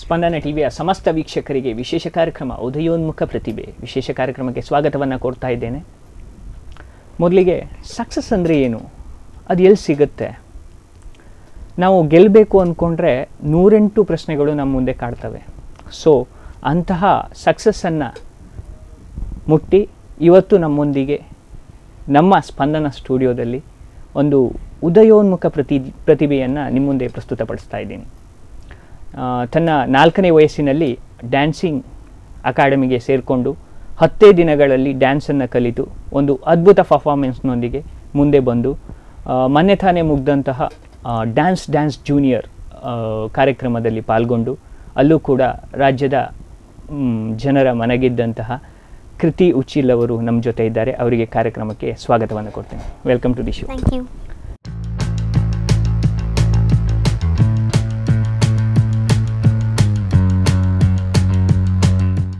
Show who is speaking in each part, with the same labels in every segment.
Speaker 1: ಸ್ಪಂದನ ಟಿವಿಯ ಸಮಸ್ತ ವೀಕ್ಷಕರಿಗೆ ವಿಶೇಷ ಕಾರ್ಯಕ್ರಮ ಉದಯೋನ್ಮುಖ ಪ್ರತಿಭೆ ವಿಶೇಷ ಕಾರ್ಯಕ್ರಮಕ್ಕೆ ಸ್ವಾಗತವನ್ನು ಕೋರ್ತಾ ಇದ್ದೇನೆ. ಮೊದಲಿಗೆ ಸಕ್ಸಸ್ ಅಂದರೆ ಏನು, ಅದು ಎಲ್ಲಿ ಸಿಗುತ್ತೆ? ನಾವು ಗೆಲ್ಲಬೇಕು ಅಂದ್ಕೊಂಡ್ರೆ 108 ಪ್ರಶ್ನೆಗಳು ನಮ್ಮ ಮುಂದೆ ಕಾಡ್ತವೆ. ಸೊ ಅಂತಹ ಸಕ್ಸಸ್ಸನ್ನು ಮುಟ್ಟಿ ಇವತ್ತು ನಮ್ಮೊಂದಿಗೆ ನಮ್ಮ ಸ್ಪಂದನ ಸ್ಟುಡಿಯೋದಲ್ಲಿ ಒಂದು ಉದಯೋನ್ಮುಖ ಪ್ರತಿಭೆಯನ್ನು ನಿಮ್ಮ ಮುಂದೆ ಪ್ರಸ್ತುತಪಡಿಸ್ತಾ ಇದ್ದೀನಿ. ತನ್ನ 4ನೇ ವಯಸ್ಸಿನಲ್ಲಿ ಡ್ಯಾನ್ಸಿಂಗ್ ಅಕಾಡೆಮಿಗೆ ಸೇರಿಕೊಂಡು 10 ದಿನಗಳಲ್ಲಿ ಡ್ಯಾನ್ಸನ್ನು ಕಲಿತು ಒಂದು ಅದ್ಭುತ ಪರ್ಫಾರ್ಮೆನ್ಸ್ನೊಂದಿಗೆ ಮುಂದೆ ಬಂದು ಮೊನ್ನೆ ತಾನೇ ಮುಗ್ದಂತಹ ಡ್ಯಾನ್ಸ್ ಜೂನಿಯರ್ ಕಾರ್ಯಕ್ರಮದಲ್ಲಿ ಪಾಲ್ಗೊಂಡು ಅಲ್ಲೂ ಕೂಡ ರಾಜ್ಯದ ಜನರ ಮನಗೆದ್ದಂತಹ ಕೃತಿ ಉಚ್ಚಿಲ್ ಅವರು ನಮ್ಮ ಜೊತೆ ಇದ್ದಾರೆ. ಅವರಿಗೆ ಕಾರ್ಯಕ್ರಮಕ್ಕೆ ಸ್ವಾಗತವನ್ನು ಕೊಡ್ತೇನೆ. Welcome to the show.
Speaker 2: Thank you.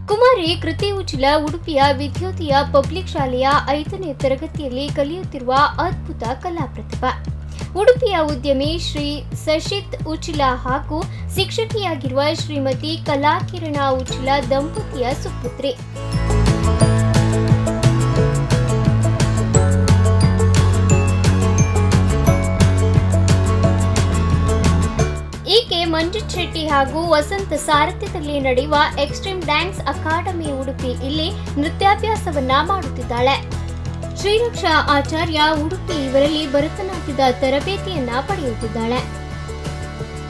Speaker 2: Kumari Kriti Uchila ಉಡುಪಿಯ ವಿದ್ಯೋತಿಯ ಪಬ್ಲಿಕ್ ಶಾಲೆಯ 5ನೇ ತರಗತಿಯಲ್ಲಿ ಕಲಿಯುತ್ತಿರುವ ಅದ್ಭುತ ಕಲಾ ಪ್ರತಿಭಾ. ಉಡುಪಿಯ ಉದ್ಯಮಿ ಶ್ರೀ ಸಶಿತ್ ಉಚ್ಚಿಲ ಹಾಗೂ ಶಿಕ್ಷಕಿಯಾಗಿರುವ ಶ್ರೀಮತಿ ಕಲಾಕಿರಣ ಉಚ್ಚಿಲ ದಂಪತಿಯ ಸುಪುತ್ರಿ. ಈಕೆ ಮಂಜುತ್ ಶೆಟ್ಟಿ ಹಾಗೂ ವಸಂತ್ ಸಾರಥ್ಯದಲ್ಲಿ ನಡೆಯುವ ಎಕ್ಸ್ಟ್ರೀಮ್ ಡ್ಯಾನ್ಸ್ ಅಕಾಡೆಮಿ ಉಡುಪಿ ಇಲ್ಲಿ ನೃತ್ಯಾಭ್ಯಾಸವನ್ನ ಮಾಡುತ್ತಿದ್ದಾಳೆ. ಶ್ರೀರಕ್ಷಾ ಆಚಾರ್ಯ ಉಡುಪಿ ಇವರಲ್ಲಿ ಭರತನಾಟ್ಯದ ತರಬೇತಿಯನ್ನ ಪಡೆಯುತ್ತಿದ್ದಾಳೆ.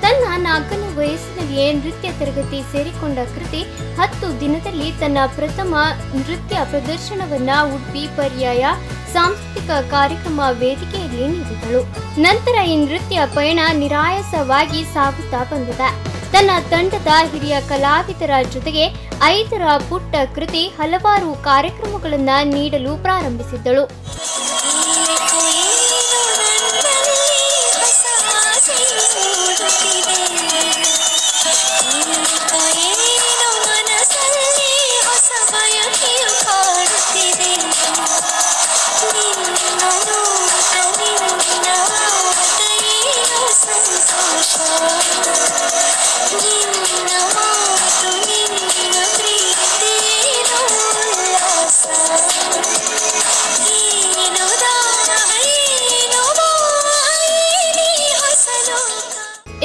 Speaker 2: ತನ್ನ 4ನೇ ವಯಸ್ಸಿನಲ್ಲಿಯೇ ನೃತ್ಯ ತರಗತಿ ಸೇರಿಕೊಂಡ ಕೃತಿ 10 ದಿನದಲ್ಲಿ ತನ್ನ ಪ್ರಥಮ ನೃತ್ಯ ಪ್ರದರ್ಶನವನ್ನ ಉಡುಪಿ ಪರ್ಯಾಯ ಸಾಂಸ್ಕೃತಿಕ ಕಾರ್ಯಕ್ರಮ ವೇದಿಕೆಯಲ್ಲಿ ನೀಡಿದಳು. ನಂತರ ಈ ನೃತ್ಯ ಪಯಣ ನಿರಾಯಾಸವಾಗಿ ಸಾಗುತ್ತಾ ಬಂದಿದೆ. ತನ್ನ ತಂಡದ ಹಿರಿಯ ಕಲಾವಿದರ ಜೊತೆಗೆ 5ರ ಪುಟ್ಟ ಕೃತಿ ಹಲವಾರು ಕಾರ್ಯಕ್ರಮಗಳನ್ನು ನೀಡಲು ಪ್ರಾರಂಭಿಸಿದ್ದಳು.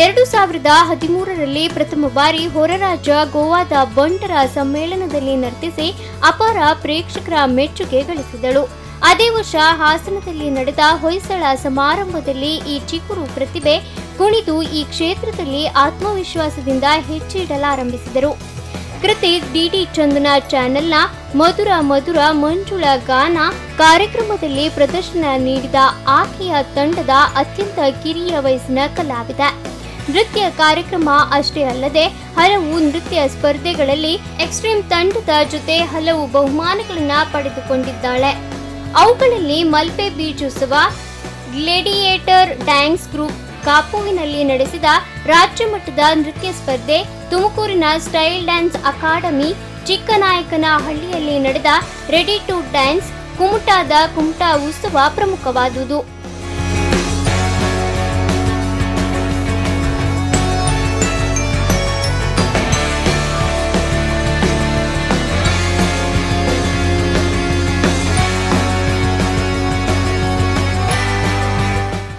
Speaker 2: ಎರಡು 2013ರಲ್ಲಿ ಪ್ರಥಮ ಬಾರಿ ಹೊರರಾಜ್ಯ ಗೋವಾದ ಬಂಟರ ಸಮ್ಮೇಳನದಲ್ಲಿ ನರ್ತಿಸಿ ಅಪಾರ ಪ್ರೇಕ್ಷಕರ ಮೆಚ್ಚುಗೆ ಗಳಿಸಿದಳು. ಅದೇ ವರ್ಷ ಹಾಸನದಲ್ಲಿ ನಡೆದ ಹೊಯ್ಸಳ ಸಮಾರಂಭದಲ್ಲಿ ಈ ಚಿಗುರು ಪ್ರತಿಭೆ ಕುಣಿದು ಈ ಕ್ಷೇತ್ರದಲ್ಲಿ ಆತ್ಮವಿಶ್ವಾಸದಿಂದ ಹೆಜ್ಜೆಯಿಡಲಾರಂಭಿಸಿದರು. ಕೃತಿ ಡಿಡಿ ಚಂದನ ಚಾನೆಲ್ನ ಮಧುರ ಮಧುರ ಮಂಜುಳ ಗಾನ ಕಾರ್ಯಕ್ರಮದಲ್ಲಿ ಪ್ರದರ್ಶನ ನೀಡಿದ ಆಕೆಯ ತಂಡದ ಅತ್ಯಂತ ಕಿರಿಯ ವಯಸ್ಸಿನ ಕಲಾವಿದ. ನೃತ್ಯ ಕಾರ್ಯಕ್ರಮ ಅಷ್ಟೇ ಅಲ್ಲದೆ ಹಲವು ನೃತ್ಯ ಸ್ಪರ್ಧೆಗಳಲ್ಲಿ ಎಕ್ಸ್ಟ್ರೀಮ್ ತಂಡದ ಜೊತೆ ಹಲವು ಬಹುಮಾನಗಳನ್ನು ಪಡೆದುಕೊಂಡಿದ್ದಾಳೆ. ಅವುಗಳಲ್ಲಿ ಮಲ್ಪೆ ಬೀಚೋತ್ಸವ, ಗ್ಲೇಡಿಯೇಟರ್ ಡ್ಯಾನ್ಸ್ ಗ್ರೂಪ್ ಕಾಪುವಿನಲ್ಲಿ ನಡೆಸಿದ ರಾಜ್ಯ ಮಟ್ಟದ ನೃತ್ಯ ಸ್ಪರ್ಧೆ, ತುಮಕೂರಿನ ಸ್ಟೈಲ್ ಡ್ಯಾನ್ಸ್ ಅಕಾಡೆಮಿ, ಚಿಕ್ಕನಾಯಕನಹಳ್ಳಿಯಲ್ಲಿ ನಡೆದ ರೆಡಿ ಟು ಡ್ಯಾನ್ಸ್, ಕುಮಟಾದ ಕುಮಟಾ ಉತ್ಸವ ಪ್ರಮುಖವಾದುದು.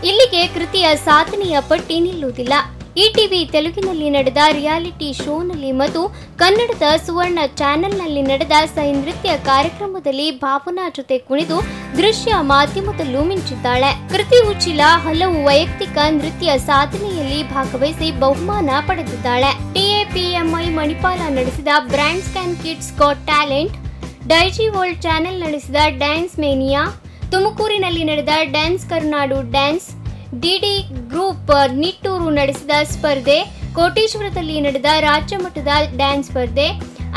Speaker 2: ಇಲ್ಲಿಗೆ ಕೃತಿಯ ಸಾಧನೆಯ ಪಟ್ಟಿ ನಿಲ್ಲುವುದಿಲ್ಲ. ಇಟಿವಿ ತೆಲುಗಿನಲ್ಲಿ ನಡೆದ ರಿಯಾಲಿಟಿ ಶೋನಲ್ಲಿ ಮತ್ತು ಕನ್ನಡದ ಸುವರ್ಣ ಚಾನೆಲ್ನಲ್ಲಿ ನಡೆದ ಸೈ ನೃತ್ಯ ಕಾರ್ಯಕ್ರಮದಲ್ಲಿ ಭಾವನಾ ಜೊತೆ ಕುಣಿದು ದೃಶ್ಯ ಮಾಧ್ಯಮದಲ್ಲೂ ಮಿಂಚಿದ್ದಾಳೆ. ಕೃತಿ ಉಚ್ಚಿಲ ಹಲವು ವೈಯಕ್ತಿಕ ನೃತ್ಯ ಸಾಧನೆಯಲ್ಲಿ ಭಾಗವಹಿಸಿ ಬಹುಮಾನ ಪಡೆದಿದ್ದಾಳೆ. ಟಿಎಪಿಎಂಐ ಮಣಿಪಾಲ ನಡೆಸಿದ brand scan kids got talent, Daiji world channel ನಡೆಸಿದ ಡ್ಯಾನ್ಸ್ ಮೇನಿಯಾ, ತುಮಕೂರಿನಲ್ಲಿ ನಡೆದ ಡ್ಯಾನ್ಸ್ ಕರುನಾಡು ಡ್ಯಾನ್ಸ್, ಡಿಡಿ ಗ್ರೂಪ್ ನಿಟ್ಟೂರು ನಡೆಸಿದ ಸ್ಪರ್ಧೆ, ಕೋಟೇಶ್ವರದಲ್ಲಿ ನಡೆದ ರಾಜ್ಯ ಮಟ್ಟದ ಡ್ಯಾನ್ಸ್ ಸ್ಪರ್ಧೆ,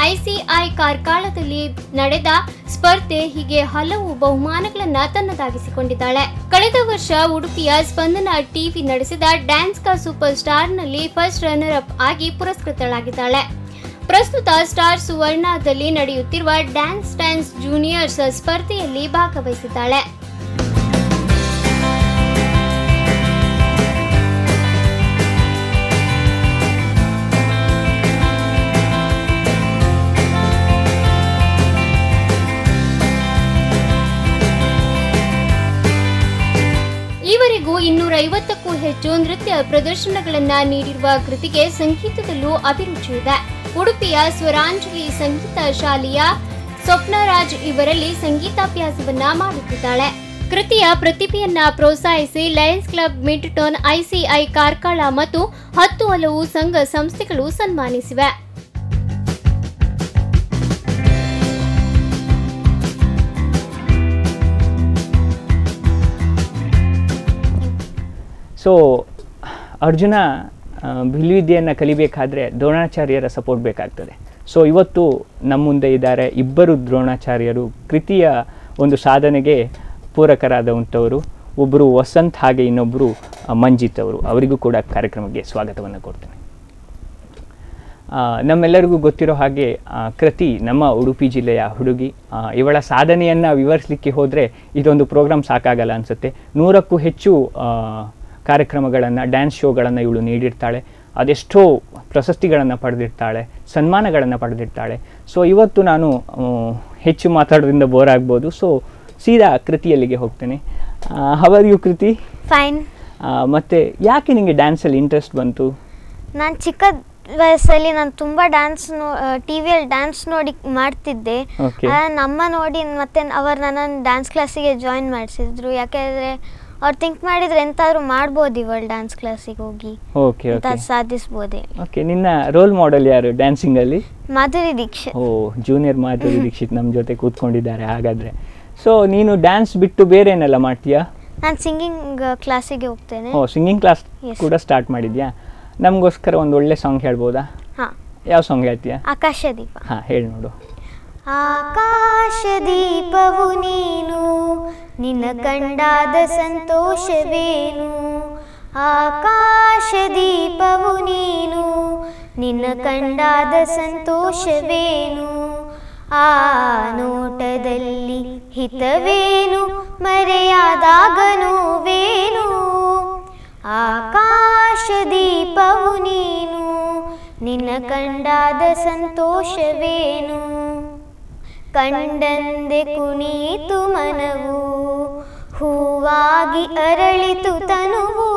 Speaker 2: ಐಸಿಐ ಕಾರ್ಕಳದಲ್ಲಿ ನಡೆದ ಸ್ಪರ್ಧೆ ಹೀಗೆ ಹಲವು ಬಹುಮಾನಗಳನ್ನು ತನ್ನದಾಗಿಸಿಕೊಂಡಿದ್ದಾಳೆ. ಕಳೆದ ವರ್ಷ ಉಡುಪಿಯ ಸ್ಪಂದನ ಟಿವಿ ನಡೆಸಿದ ಡ್ಯಾನ್ಸ್ ಕಾ ಸೂಪರ್ ಸ್ಟಾರ್ನಲ್ಲಿ ಫಸ್ಟ್ ರನ್ನರ್ ಅಪ್ ಆಗಿ ಪುರಸ್ಕೃತಳಾಗಿದ್ದಾಳೆ. ಪ್ರಸ್ತುತ ಸ್ಟಾರ್ ಸುವರ್ಣದಲ್ಲಿ ನಡೆಯುತ್ತಿರುವ ಡ್ಯಾನ್ಸ್ ಜೂನಿಯರ್ಸ್ ಸ್ಪರ್ಧೆಯಲ್ಲಿ ಭಾಗವಹಿಸಿದ್ದಾಳೆ. 250ಕ್ಕೂ ಹೆಚ್ಚು ನೃತ್ಯ ಪ್ರದರ್ಶನಗಳನ್ನ ನೀಡಿರುವ ಕೃತಿಗೆ ಸಂಗೀತದಲ್ಲೂ ಅಭಿರುಚಿ ಇದೆ. ಉಡುಪಿಯ ಸ್ವರಾಂಜಲಿ ಸಂಗೀತ ಶಾಲೆಯ ಸ್ವಪ್ನರಾಜ್ ಇವರಲ್ಲಿ ಸಂಗೀತಾಭ್ಯಾಸವನ್ನ ಮಾಡುತ್ತಿದ್ದಾಳೆ. ಕೃತಿಯ ಪ್ರತಿಭೆಯನ್ನ ಪ್ರೋತ್ಸಾಹಿಸಿ Lions club mid town, ICI Karkala ಮತ್ತು 10 ಹಲವು ಸಂಘ ಸಂಸ್ಥೆಗಳು ಸನ್ಮಾನಿಸಿವೆ.
Speaker 1: ಸೊ ಅರ್ಜುನ ಬಿಲ್ವಿದ್ಯೆಯನ್ನು ಕಲಿಬೇಕಾದ್ರೆ ದ್ರೋಣಾಚಾರ್ಯರ ಸಪೋರ್ಟ್ ಬೇಕಾಗ್ತದೆ. ಸೊ ಇವತ್ತು ನಮ್ಮ ಮುಂದೆ ಇದ್ದಾರೆ ಇಬ್ಬರು ದ್ರೋಣಾಚಾರ್ಯರು, ಕೃತಿಯ ಒಂದು ಸಾಧನೆಗೆ ಪೂರಕರಾದಂಥವರು. ಒಬ್ಬರು ವಸಂತ್, ಹಾಗೆ ಇನ್ನೊಬ್ಬರು ಮಂಜಿತ್ ಅವರು. ಅವರಿಗೂ ಕೂಡ ಕಾರ್ಯಕ್ರಮಕ್ಕೆ ಸ್ವಾಗತವನ್ನು ಕೊಡ್ತೇನೆ. ನಮ್ಮೆಲ್ಲರಿಗೂ ಗೊತ್ತಿರೋ ಹಾಗೆ ಕೃತಿ ನಮ್ಮ ಉಡುಪಿ ಜಿಲ್ಲೆಯ ಹುಡುಗಿ. ಇವಳ ಸಾಧನೆಯನ್ನು ವಿವರಿಸಲಿಕ್ಕೆ ಹೋದರೆ ಇದೊಂದು ಪ್ರೋಗ್ರಾಮ್ ಸಾಕಾಗಲ್ಲ ಅನಿಸುತ್ತೆ. 100ಕ್ಕೂ ಹೆಚ್ಚು ಕಾರ್ಯಕ್ರಮಗಳನ್ನು, ಡ್ಯಾನ್ಸ್ ಶೋಗಳನ್ನು ಇವಳು ನೀಡಿರ್ತಾಳೆ. ಅದೆಷ್ಟೋ ಪ್ರಶಸ್ತಿಗಳನ್ನು ಪಡೆದಿರ್ತಾಳೆ, ಸನ್ಮಾನಗಳನ್ನು ಪಡೆದಿರ್ತಾಳೆ. ಸೊ ಇವತ್ತು ನಾನು ಹೆಚ್ಚು ಮಾತಾಡೋದ್ರಿಂದ ಬೋರ್ ಆಗ್ಬೋದು. ಸೊ ಸೀದಾ ಕೃತಿಯಲ್ಲಿಗೆ ಹೋಗ್ತೇನೆ. ಹೌ ಆರ್ ಯು ಕೃತಿ?
Speaker 3: ಫೈನ್.
Speaker 1: ಮತ್ತು ಯಾಕೆ ನಿಮಗೆ ಡ್ಯಾನ್ಸಲ್ಲಿ ಇಂಟ್ರೆಸ್ಟ್ ಬಂತು?
Speaker 3: ನಾನು ಚಿಕ್ಕ ವಯಸ್ಸಲ್ಲಿ ನಾನು ತುಂಬ ಟಿ ವಿಯಲ್ಲಿ ಡ್ಯಾನ್ಸ್ ನೋಡಿ ಮಾಡ್ತಿದ್ದೆ. ನಮ್ಮ ನೋಡಿ ಮತ್ತೆ ಅವರು ನನ್ನನ್ನು ಡ್ಯಾನ್ಸ್ ಕ್ಲಾಸಿಗೆ ಜಾಯಿನ್ ಮಾಡಿಸಿದ್ರು. ಯಾಕೆಂದರೆ ಅವ್ರು ಥಿಂಕ್ ಮಾಡಿದ್ರೆ ಎಂತಾದ್ರೂ ಮಾಡ್ಬೋದು ಇವಳು ಡ್ಯಾನ್ಸ್ ಕ್ಲಾಸಿಗೆ ಹೋಗಿ, ಸಾಧಿಸ್ಬೋದೇ.
Speaker 1: ಓಕೆ, ನಿನ್ನ ರೋಲ್ ಮಾಡೆಲ್ ಯಾರು ಡ್ಯಾನ್ಸಿಂಗಲ್ಲಿ?
Speaker 3: ಮಾಧುರಿ ದೀಕ್ಷಿತ್.
Speaker 1: ಓ, ಜೂನಿಯರ್ ಮಾಧುರಿ ದೀಕ್ಷಿತ್ ನಮ್ಮ ಜೊತೆ ಕೂತ್ಕೊಂಡಿದ್ದಾರೆ ಹಾಗಾದರೆ. ಸೊ ನೀನು ಡ್ಯಾನ್ಸ್ ಬಿಟ್ಟು ಬೇರೆ ಏನೆಲ್ಲ ಮಾಡ್ತೀಯಾ?
Speaker 3: ನಾನು ಸಿಂಗಿಂಗ್ ಕ್ಲಾಸಿಗೆ ಹೋಗ್ತೇನೆ.
Speaker 1: ಓ, ಸಿಂಗಿಂಗ್ ಕ್ಲಾಸ್ ಕೂಡ ಸ್ಟಾರ್ಟ್ ಮಾಡಿದ್ಯಾ? ನಮಗೋಸ್ಕರ ಒಂದು ಒಳ್ಳೆ ಸಾಂಗ್ ಹೇಳ್ಬೋದಾ?
Speaker 3: ಹಾಂ.
Speaker 1: ಯಾವ ಸಾಂಗ್ ಹೇಳ್ತೀಯಾ?
Speaker 3: ಆಕಾಶದೀಪ.
Speaker 1: ಹಾಂ, ಹೇಳಿ ನೋಡು.
Speaker 3: ಆಕಾಶದೀಪವು ನೀನು, ನಿನ್ನ ಕಂಡಾದ ಸಂತೋಷವೇನು. ಆಕಾಶದೀಪವು ನೀನು, ನಿನ್ನ ಕಂಡಾದ ಸಂತೋಷವೇನು. ಆ ನೋಟದಲ್ಲಿ ಹಿತವೇನು, ಮರೆಯಾದಾಗ ನೋವೇನು. ಆಕಾಶದೀಪವು ನೀನು, ನಿನ್ನ ಕಂಡಾದ ಸಂತೋಷವೇನು. ಕಂಡಂದೆ ಕುಣಿಯಿತು ಮನವು, ಹೂವಾಗಿ ಅರಳಿತು ತನುವು.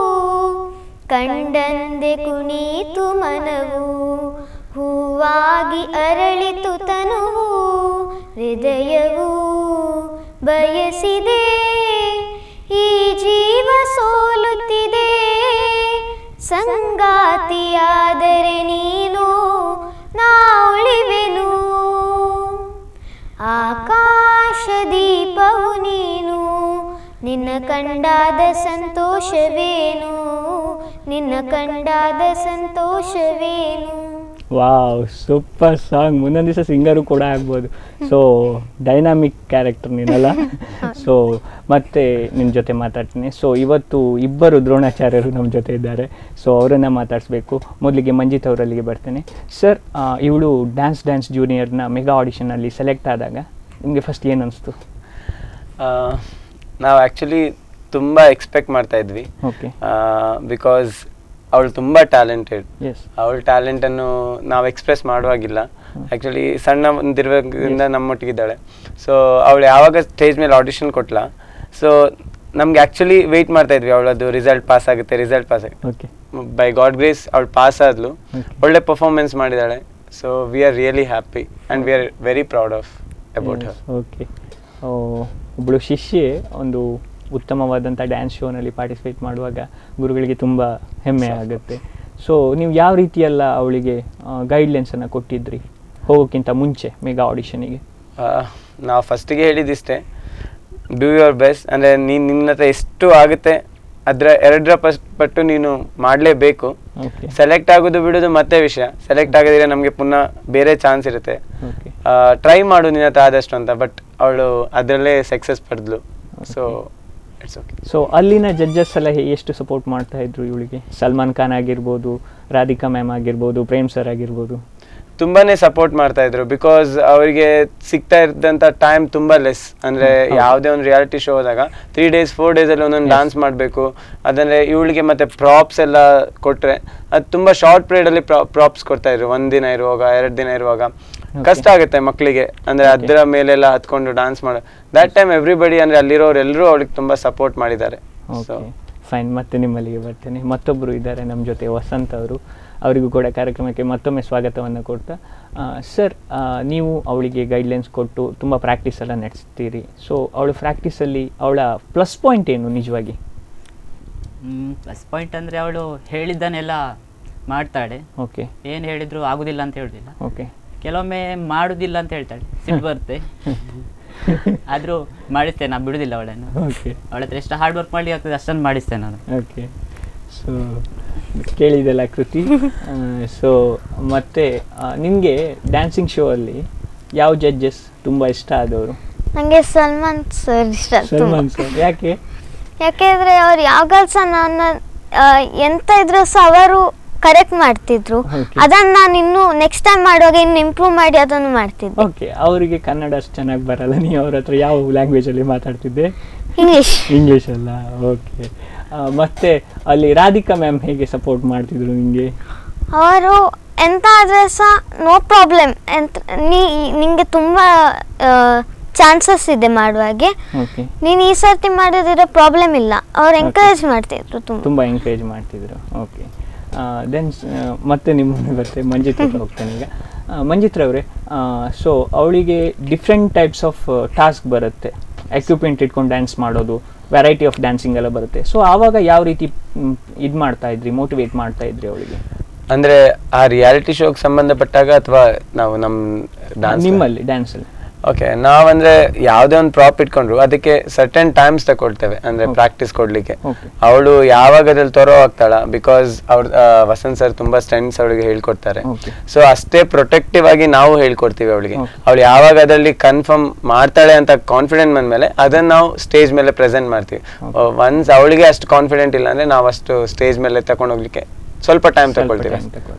Speaker 3: ಕಂಡಂದೆ ಕುಣಿಯಿತು ಮನವು, ಹೂವಾಗಿ ಅರಳಿತು ತನುವು. ಹೃದಯವು ಬಯಸಿದೆ, ಈ ಜೀವ ಸೋಲುತ್ತಿದೆ. ಸಂಗಾತಿಯಾದರೆ ನೀನು, ನಾ ಉಳಿವೆನು. ಆಕಾಶದೀಪವು ನೀನು, ನಿನ್ನ ಕಂಡಾದ ಸಂತೋಷವೇನು. ನಿನ್ನ ಕಂಡಾದ ಸಂತೋಷವೇನು.
Speaker 1: Wow, super song. ಮುಂದೊಂದು ದಿವಸ ಸಿಂಗರು ಕೂಡ ಆಗ್ಬೋದು. ಸೊ ಡೈನಾಮಿಕ್ ಕ್ಯಾರೆಕ್ಟರ್ ನೀನಲ್ಲ. ಸೊ ಮತ್ತೆ ನಿನ್ನ ಜೊತೆ ಮಾತಾಡ್ತೀನಿ. ಸೊ ಇವತ್ತು ಇಬ್ಬರು ದ್ರೋಣಾಚಾರ್ಯರು ನಮ್ಮ ಜೊತೆ ಇದ್ದಾರೆ. ಸೊ ಅವರನ್ನು ಮಾತಾಡಿಸ್ಬೇಕು. ಮೊದಲಿಗೆ ಮಂಜಿತ್ ಅವರಲ್ಲಿಗೆ ಬರ್ತೇನೆ. ಸರ್, ಇವಳು ಡ್ಯಾನ್ಸ್ ಜೂನಿಯರ್ನ ಮೆಗಾ ಆಡಿಷನಲ್ಲಿ ಸೆಲೆಕ್ಟ್ ಆದಾಗ ನಿಮಗೆ ಫಸ್ಟ್ ಏನು ಅನಿಸ್ತು?
Speaker 4: ನಾವು ಆ್ಯಕ್ಚುಲಿ ತುಂಬ ಎಕ್ಸ್ಪೆಕ್ಟ್ ಮಾಡ್ತಾ ಇದ್ವಿ.
Speaker 1: ಓಕೆ.
Speaker 4: ಬಿಕಾಸ್ ಅವಳು ತುಂಬ ಟ್ಯಾಲೆಂಟೆಡ್. ಅವಳ ಟ್ಯಾಲೆಂಟನ್ನು ನಾವು ಎಕ್ಸ್ಪ್ರೆಸ್ ಮಾಡುವಾಗಿಲ್ಲ. ಆ್ಯಕ್ಚುಲಿ ಸಣ್ಣ ಒಂದಿರೋದ್ರಿಂದ ನಮ್ಮೊಟ್ಟಿಗಿದ್ದಾಳೆ. ಸೊ ಅವಳು ಯಾವಾಗ ಸ್ಟೇಜ್ ಮೇಲೆ ಆಡಿಷನ್ ಕೊಟ್ಲ, ಸೊ ನಮ್ಗೆ ಆ್ಯಕ್ಚುಲಿ ವೆಯ್ಟ್ ಮಾಡ್ತಾ ಇದ್ವಿ ಅವಳದು ರಿಸಲ್ಟ್ ಪಾಸ್ ಆಗುತ್ತೆ. ಬೈ ಗಾಡ್ ಗ್ರೇಸ್ ಅವಳು ಪಾಸ್ ಆದ್ಲು, ಒಳ್ಳೆ ಪರ್ಫಾರ್ಮೆನ್ಸ್ ಮಾಡಿದ್ದಾಳೆ. So we are really happy and we are very proud of about her.
Speaker 1: Okay. ಒಬ್ಬಳು ಶಿಷ್ಯೆ ಒಂದು ಉತ್ತಮವಾದಂಥ ಡ್ಯಾನ್ಸ್ ಶೋನಲ್ಲಿ ಪಾರ್ಟಿಸಿಪೇಟ್ ಮಾಡುವಾಗ ಗುರುಗಳಿಗೆ ತುಂಬ ಹೆಮ್ಮೆ ಆಗುತ್ತೆ. ಸೊ ನೀವು ಯಾವ ರೀತಿಯೆಲ್ಲ ಅವಳಿಗೆ ಗೈಡ್ಲೈನ್ಸನ್ನು ಕೊಟ್ಟಿದ್ರಿ ಹೋಗೋಕ್ಕಿಂತ ಮುಂಚೆ ಮೆಗಾ ಆಡಿಷನಿಗೆ?
Speaker 4: ನಾವು ಫಸ್ಟಿಗೆ ಹೇಳಿದಿಷ್ಟೇ, ಡೂ ಯುವರ್ ಬೆಸ್ಟ್. ಅಂದರೆ ನಿನ್ನ ಹತ್ರ ಎಷ್ಟು ಆಗುತ್ತೆ ಅದರ 2 ಪಟ್ಟು ನೀನು ಮಾಡಲೇಬೇಕು. ಸೆಲೆಕ್ಟ್ ಆಗೋದು ಬಿಡೋದು ಮತ್ತೆ ವಿಷಯ. ಸೆಲೆಕ್ಟ್ ಆಗದಿದ್ರೆ ನಮಗೆ ಪುನಃ ಬೇರೆ ಚಾನ್ಸ್ ಇರುತ್ತೆ. ಟ್ರೈ ಮಾಡು ನಿನ್ನ ಹತ್ರ ಆದಷ್ಟು ಅಂತ. ಬಟ್ ಅವಳು ಅದರಲ್ಲೇ ಸಕ್ಸಸ್ ಪಡೆದ್ಲು. So it's okay.
Speaker 1: ಸೊ ಅಲ್ಲಿನ ಜಡ್ಜಸ್ ಎಲ್ಲ ಎಷ್ಟು ಸಪೋರ್ಟ್ ಮಾಡ್ತಾ ಇದ್ರು ಇವಳಿಗೆ? ಸಲ್ಮಾನ್ ಖಾನ್ ಆಗಿರ್ಬೋದು, ರಾಧಿಕಾ ಮ್ಯಾಮ್ ಆಗಿರ್ಬೋದು, ಪ್ರೇಮ್ ಸರ್ ಆಗಿರ್ಬೋದು,
Speaker 4: ತುಂಬಾ ಸಪೋರ್ಟ್ ಮಾಡ್ತಾ ಇದ್ರು. ಬಿಕಾಸ್ ಅವರಿಗೆ ಸಿಗ್ತಾ ಇದ್ದಂಥ ಟೈಮ್ ತುಂಬ ಲೆಸ್. ಅಂದರೆ ಯಾವುದೇ ಒಂದು ರಿಯಾಲಿಟಿ ಶೋ ಹೋದಾಗ 3 days 4 days ಒಂದೊಂದು ಡಾನ್ಸ್ ಮಾಡಬೇಕು. ಅದಂದರೆ ಇವಳಿಗೆ ಮತ್ತೆ ಪ್ರಾಪ್ಸ್ ಎಲ್ಲ ಕೊಟ್ಟರೆ ಅದು ತುಂಬ ಶಾರ್ಟ್ ಪೀರಿಯಡಲ್ಲಿ ಪ್ರಾಪ್ಸ್ ಕೊಡ್ತಾ ಇದ್ರು. 1 ದಿನ ಇರುವಾಗ 2 ದಿನ ಇರುವಾಗ ಕಷ್ಟ ಆಗುತ್ತೆ ಮಕ್ಕಳಿಗೆ. ಅಂದರೆ ಅದರ ಮೇಲೆಲ್ಲ ಹತ್ಕೊಂಡು ಡಾನ್ಸ್ ಮಾಡೋ ದಟ್ ಟೈಮ್ ಎವ್ರಿಬಡಿ ಅಂದರೆ ಅಲ್ಲಿರೋರು ಎಲ್ಲರೂ ಅವಳಿಗೆ ತುಂಬ ಸಪೋರ್ಟ್ ಮಾಡಿದ್ದಾರೆ. ಸೊ
Speaker 1: ಫೈನ್, ಮತ್ತೆ ನಿಮ್ಮಲ್ಲಿಗೆ ಬರ್ತೇನೆ. ಮತ್ತೊಬ್ಬರು ಇದ್ದಾರೆ ನಮ್ಮ ಜೊತೆ, ವಸಂತ್ ಅವರು. ಅವರಿಗೂ ಕೂಡ ಕಾರ್ಯಕ್ರಮಕ್ಕೆ ಮತ್ತೊಮ್ಮೆ ಸ್ವಾಗತವನ್ನು ಕೊಡ್ತಾ, ಸರ್ ನೀವು ಅವಳಿಗೆ ಗೈಡ್ಲೈನ್ಸ್ ಕೊಟ್ಟು ತುಂಬ ಪ್ರಾಕ್ಟೀಸ್ ಎಲ್ಲ ನಡೆಸ್ತೀರಿ. ಸೊ ಅವಳು ಪ್ರಾಕ್ಟೀಸಲ್ಲಿ ಅವಳ ಪ್ಲಸ್ ಪಾಯಿಂಟ್ ಏನು ನಿಜವಾಗಿ?
Speaker 5: ಪ್ಲಸ್ ಪಾಯಿಂಟ್ ಅಂದರೆ ಅವಳು ಹೇಳಿದ್ದನ್ನೆಲ್ಲ ಮಾಡ್ತಾಳೆ.
Speaker 1: ಓಕೆ.
Speaker 5: ಏನು ಹೇಳಿದ್ರು ಆಗೋದಿಲ್ಲ ಅಂತ ಹೇಳೋದಿಲ್ಲ.
Speaker 1: ಓಕೆ.
Speaker 5: ಕೆಲವೊಮ್ಮೆ ಮಾಡೋದಿಲ್ಲ ಅಂತ ಹೇಳ್ತಾಳೆ, ಸಿಟ್ಟು ಬರುತ್ತೆ. ಆದರೂ ಮಾಡಿಸ್ತೇನೆ, ನಾನು ಬಿಡೋದಿಲ್ಲ ಅವಳನ್ನು.
Speaker 1: ಓಕೆ.
Speaker 5: ಅವಳ ಹತ್ರ ಎಷ್ಟು ಹಾರ್ಡ್ ವರ್ಕ್ ಮಾಡಲಿಕ್ಕೆ ಆಗ್ತದೆ ಅಷ್ಟನ್ನು ಮಾಡಿಸ್ತೇನೆ ನಾನು.
Speaker 1: ಓಕೆ. ಸೊ ಕೇಳಿದೆಲ್ಲ ಕೃತಿ. ಸೊ ಮತ್ತೆ ನಿಮಗೆ ಡ್ಯಾನ್ಸಿಂಗ್ ಶೋ ಅಲ್ಲಿ ಯಾವ ಜಡ್ಜಸ್ ತುಂಬ ಇಷ್ಟ ಆದವರು?
Speaker 3: ನನಗೆ ಸಲ್ಮಾನ್ ಸರ್ ಇಷ್ಟ.
Speaker 1: ಸಲ್ಮಾನ್ ಸರ್ ಯಾಕೆ?
Speaker 3: ಯಾಕೆಂದರೆ ಅವ್ರು ಯಾವಾಗ ಸಹ ನಾನು ಎಂತ ಇದ್ರು ಸಹ ಅವರು ಕರೆಕ್ಟ್ ಮಾಡ್ತಿದ್ರು. ಅದನ್ನು ನಾನು ಇನ್ನು ನೆಕ್ಸ್ಟ್ ಟೈಮ್ ಮಾಡುವಾಗ ಇನ್ನು ಇಂಪ್ರೂವ್ ಮಾಡಿ ಅದನ್ನು ಮಾಡ್ತಿದ್ದೆ.
Speaker 1: ಓಕೆ. ಅವರಿಗೆ ಕನ್ನಡ ಅಷ್ಟು ಚೆನ್ನಾಗಿ ಬರಲ್ಲ, ನೀವು ಅವ್ರ ಹತ್ರ ಯಾವ ಲ್ಯಾಂಗ್ವೇಜಲ್ಲಿ ಮಾತಾಡ್ತಿದ್ದೆ?
Speaker 3: ಇಂಗ್ಲೀಷ್.
Speaker 1: ಇಂಗ್ಲೀಷ್ ಅಲ್ಲ. ಓಕೆ. ಮತ್ತೆ ಅಲ್ಲಿ ರಾಧಿಕಾ ಮ್ಯಾಮ್ ಹೇಗೆ ಸಪೋರ್ಟ್ ಮಾಡ್ತಿದ್ರು ನಿಮಗೆ?
Speaker 3: ಅವರು ಎಂತ ಆದರೆ ಸಹ ನೋ ಪ್ರಾಬ್ಲಮ್, ನಿಂಗೆ ತುಂಬ ಚಾನ್ಸಸ್ ಇದೆ ಮಾಡುವಾಗೆ, ನೀನು ಈ ಸರ್ತಿ ಮಾಡೋದಿರೋ ಪ್ರಾಬ್ಲಮ್ ಇಲ್ಲ. ಅವ್ರು ಎಂಕರೇಜ್ ಮಾಡ್ತಿದ್ರು, ತುಂಬ
Speaker 1: ಎಂಕರೇಜ್ ಮಾಡ್ತಿದ್ರು. ಓಕೆ. ದೆನ್ ಮತ್ತೆ ನಿಮ್ಮ ಬರುತ್ತೆ ಮಂಜಿತ್ ಹತ್ರ ಹೋಗ್ತೇನೆ ಈಗ. ಮಂಜಿತ್ ಅವರೇ, ಸೊ ಅವಳಿಗೆ ಡಿಫ್ರೆಂಟ್ ಟೈಪ್ಸ್ ಆಫ್ ಟಾಸ್ಕ್ ಬರುತ್ತೆ, ಎಕ್ವಿಪ್ಮೆಂಟ್ ಇಟ್ಕೊಂಡು ಡ್ಯಾನ್ಸ್ ಮಾಡೋದು, ವೆರೈಟಿ ಆಫ್ ಡ್ಯಾನ್ಸಿಂಗ್ ಎಲ್ಲ ಬರುತ್ತೆ. ಸೊ ಆವಾಗ ಯಾವ ರೀತಿ ಇದು ಮಾಡ್ತಾ ಇದ್ರಿ, ಮೋಟಿವೇಟ್ ಮಾಡ್ತಾ ಇದ್ರಿ ಅವಳಿಗೆ?
Speaker 4: ಅಂದ್ರೆ ಆ ರಿಯಾಲಿಟಿ ಶೋಗೆ ಸಂಬಂಧಪಟ್ಟಾಗ ಅಥವಾ ನಾವು
Speaker 1: ನಿಮ್ಮಲ್ಲಿ ಡ್ಯಾನ್ಸಲ್ಲಿ?
Speaker 4: ಓಕೆ. ನಾವಂದ್ರೆ ಯಾವುದೇ ಒಂದು ಪ್ರಾಪ್ ಇಟ್ಕೊಂಡ್ರು ಅದಕ್ಕೆ ಸರ್ಟನ್ ಟೈಮ್ಸ್ ತಗೊಳ್ತೇವೆ, ಅಂದ್ರೆ ಪ್ರಾಕ್ಟೀಸ್ ಕೊಡ್ಲಿಕ್ಕೆ. ಅವಳು ಯಾವಾಗ ಅದ್ರಲ್ಲಿ ತೊರೋ ಆಗ್ತಾಳ, ಬಿಕಾಸ್ ಅವ್ರ ವಸಂತ್ ಸರ್ ತುಂಬಾ ಸ್ಟೆಂಟ್ಸ್ ಅವಳಿಗೆ ಹೇಳ್ಕೊಡ್ತಾರೆ. ಸೊ ಅಷ್ಟೇ ಪ್ರೊಟೆಕ್ಟಿವ್ ಆಗಿ ನಾವು ಹೇಳ್ಕೊಡ್ತೀವಿ ಅವಳಿಗೆ. ಅವಳು ಯಾವಾಗ ಅದರಲ್ಲಿ ಕನ್ಫರ್ಮ್ ಮಾಡ್ತಾಳೆ ಅಂತ ಕಾನ್ಫಿಡೆಂಟ್ ಬಂದ್ಮೇಲೆ ಅದನ್ನ ನಾವು ಸ್ಟೇಜ್ ಮೇಲೆ ಪ್ರೆಸೆಂಟ್ ಮಾಡ್ತೀವಿ. ಒನ್ಸ್ ಅವಳಿಗೆ ಅಷ್ಟು ಕಾನ್ಫಿಡೆಂಟ್ ಇಲ್ಲ ಅಂದ್ರೆ ನಾವು ಅಷ್ಟು ಸ್ಟೇಜ್ ಮೇಲೆ ತಗೊಂಡು ಹೋಗ್ಲಿಕ್ಕೆ ಸ್ವಲ್ಪ ಟೈಮ್ ತಗೊಳ್ತೀವಿ.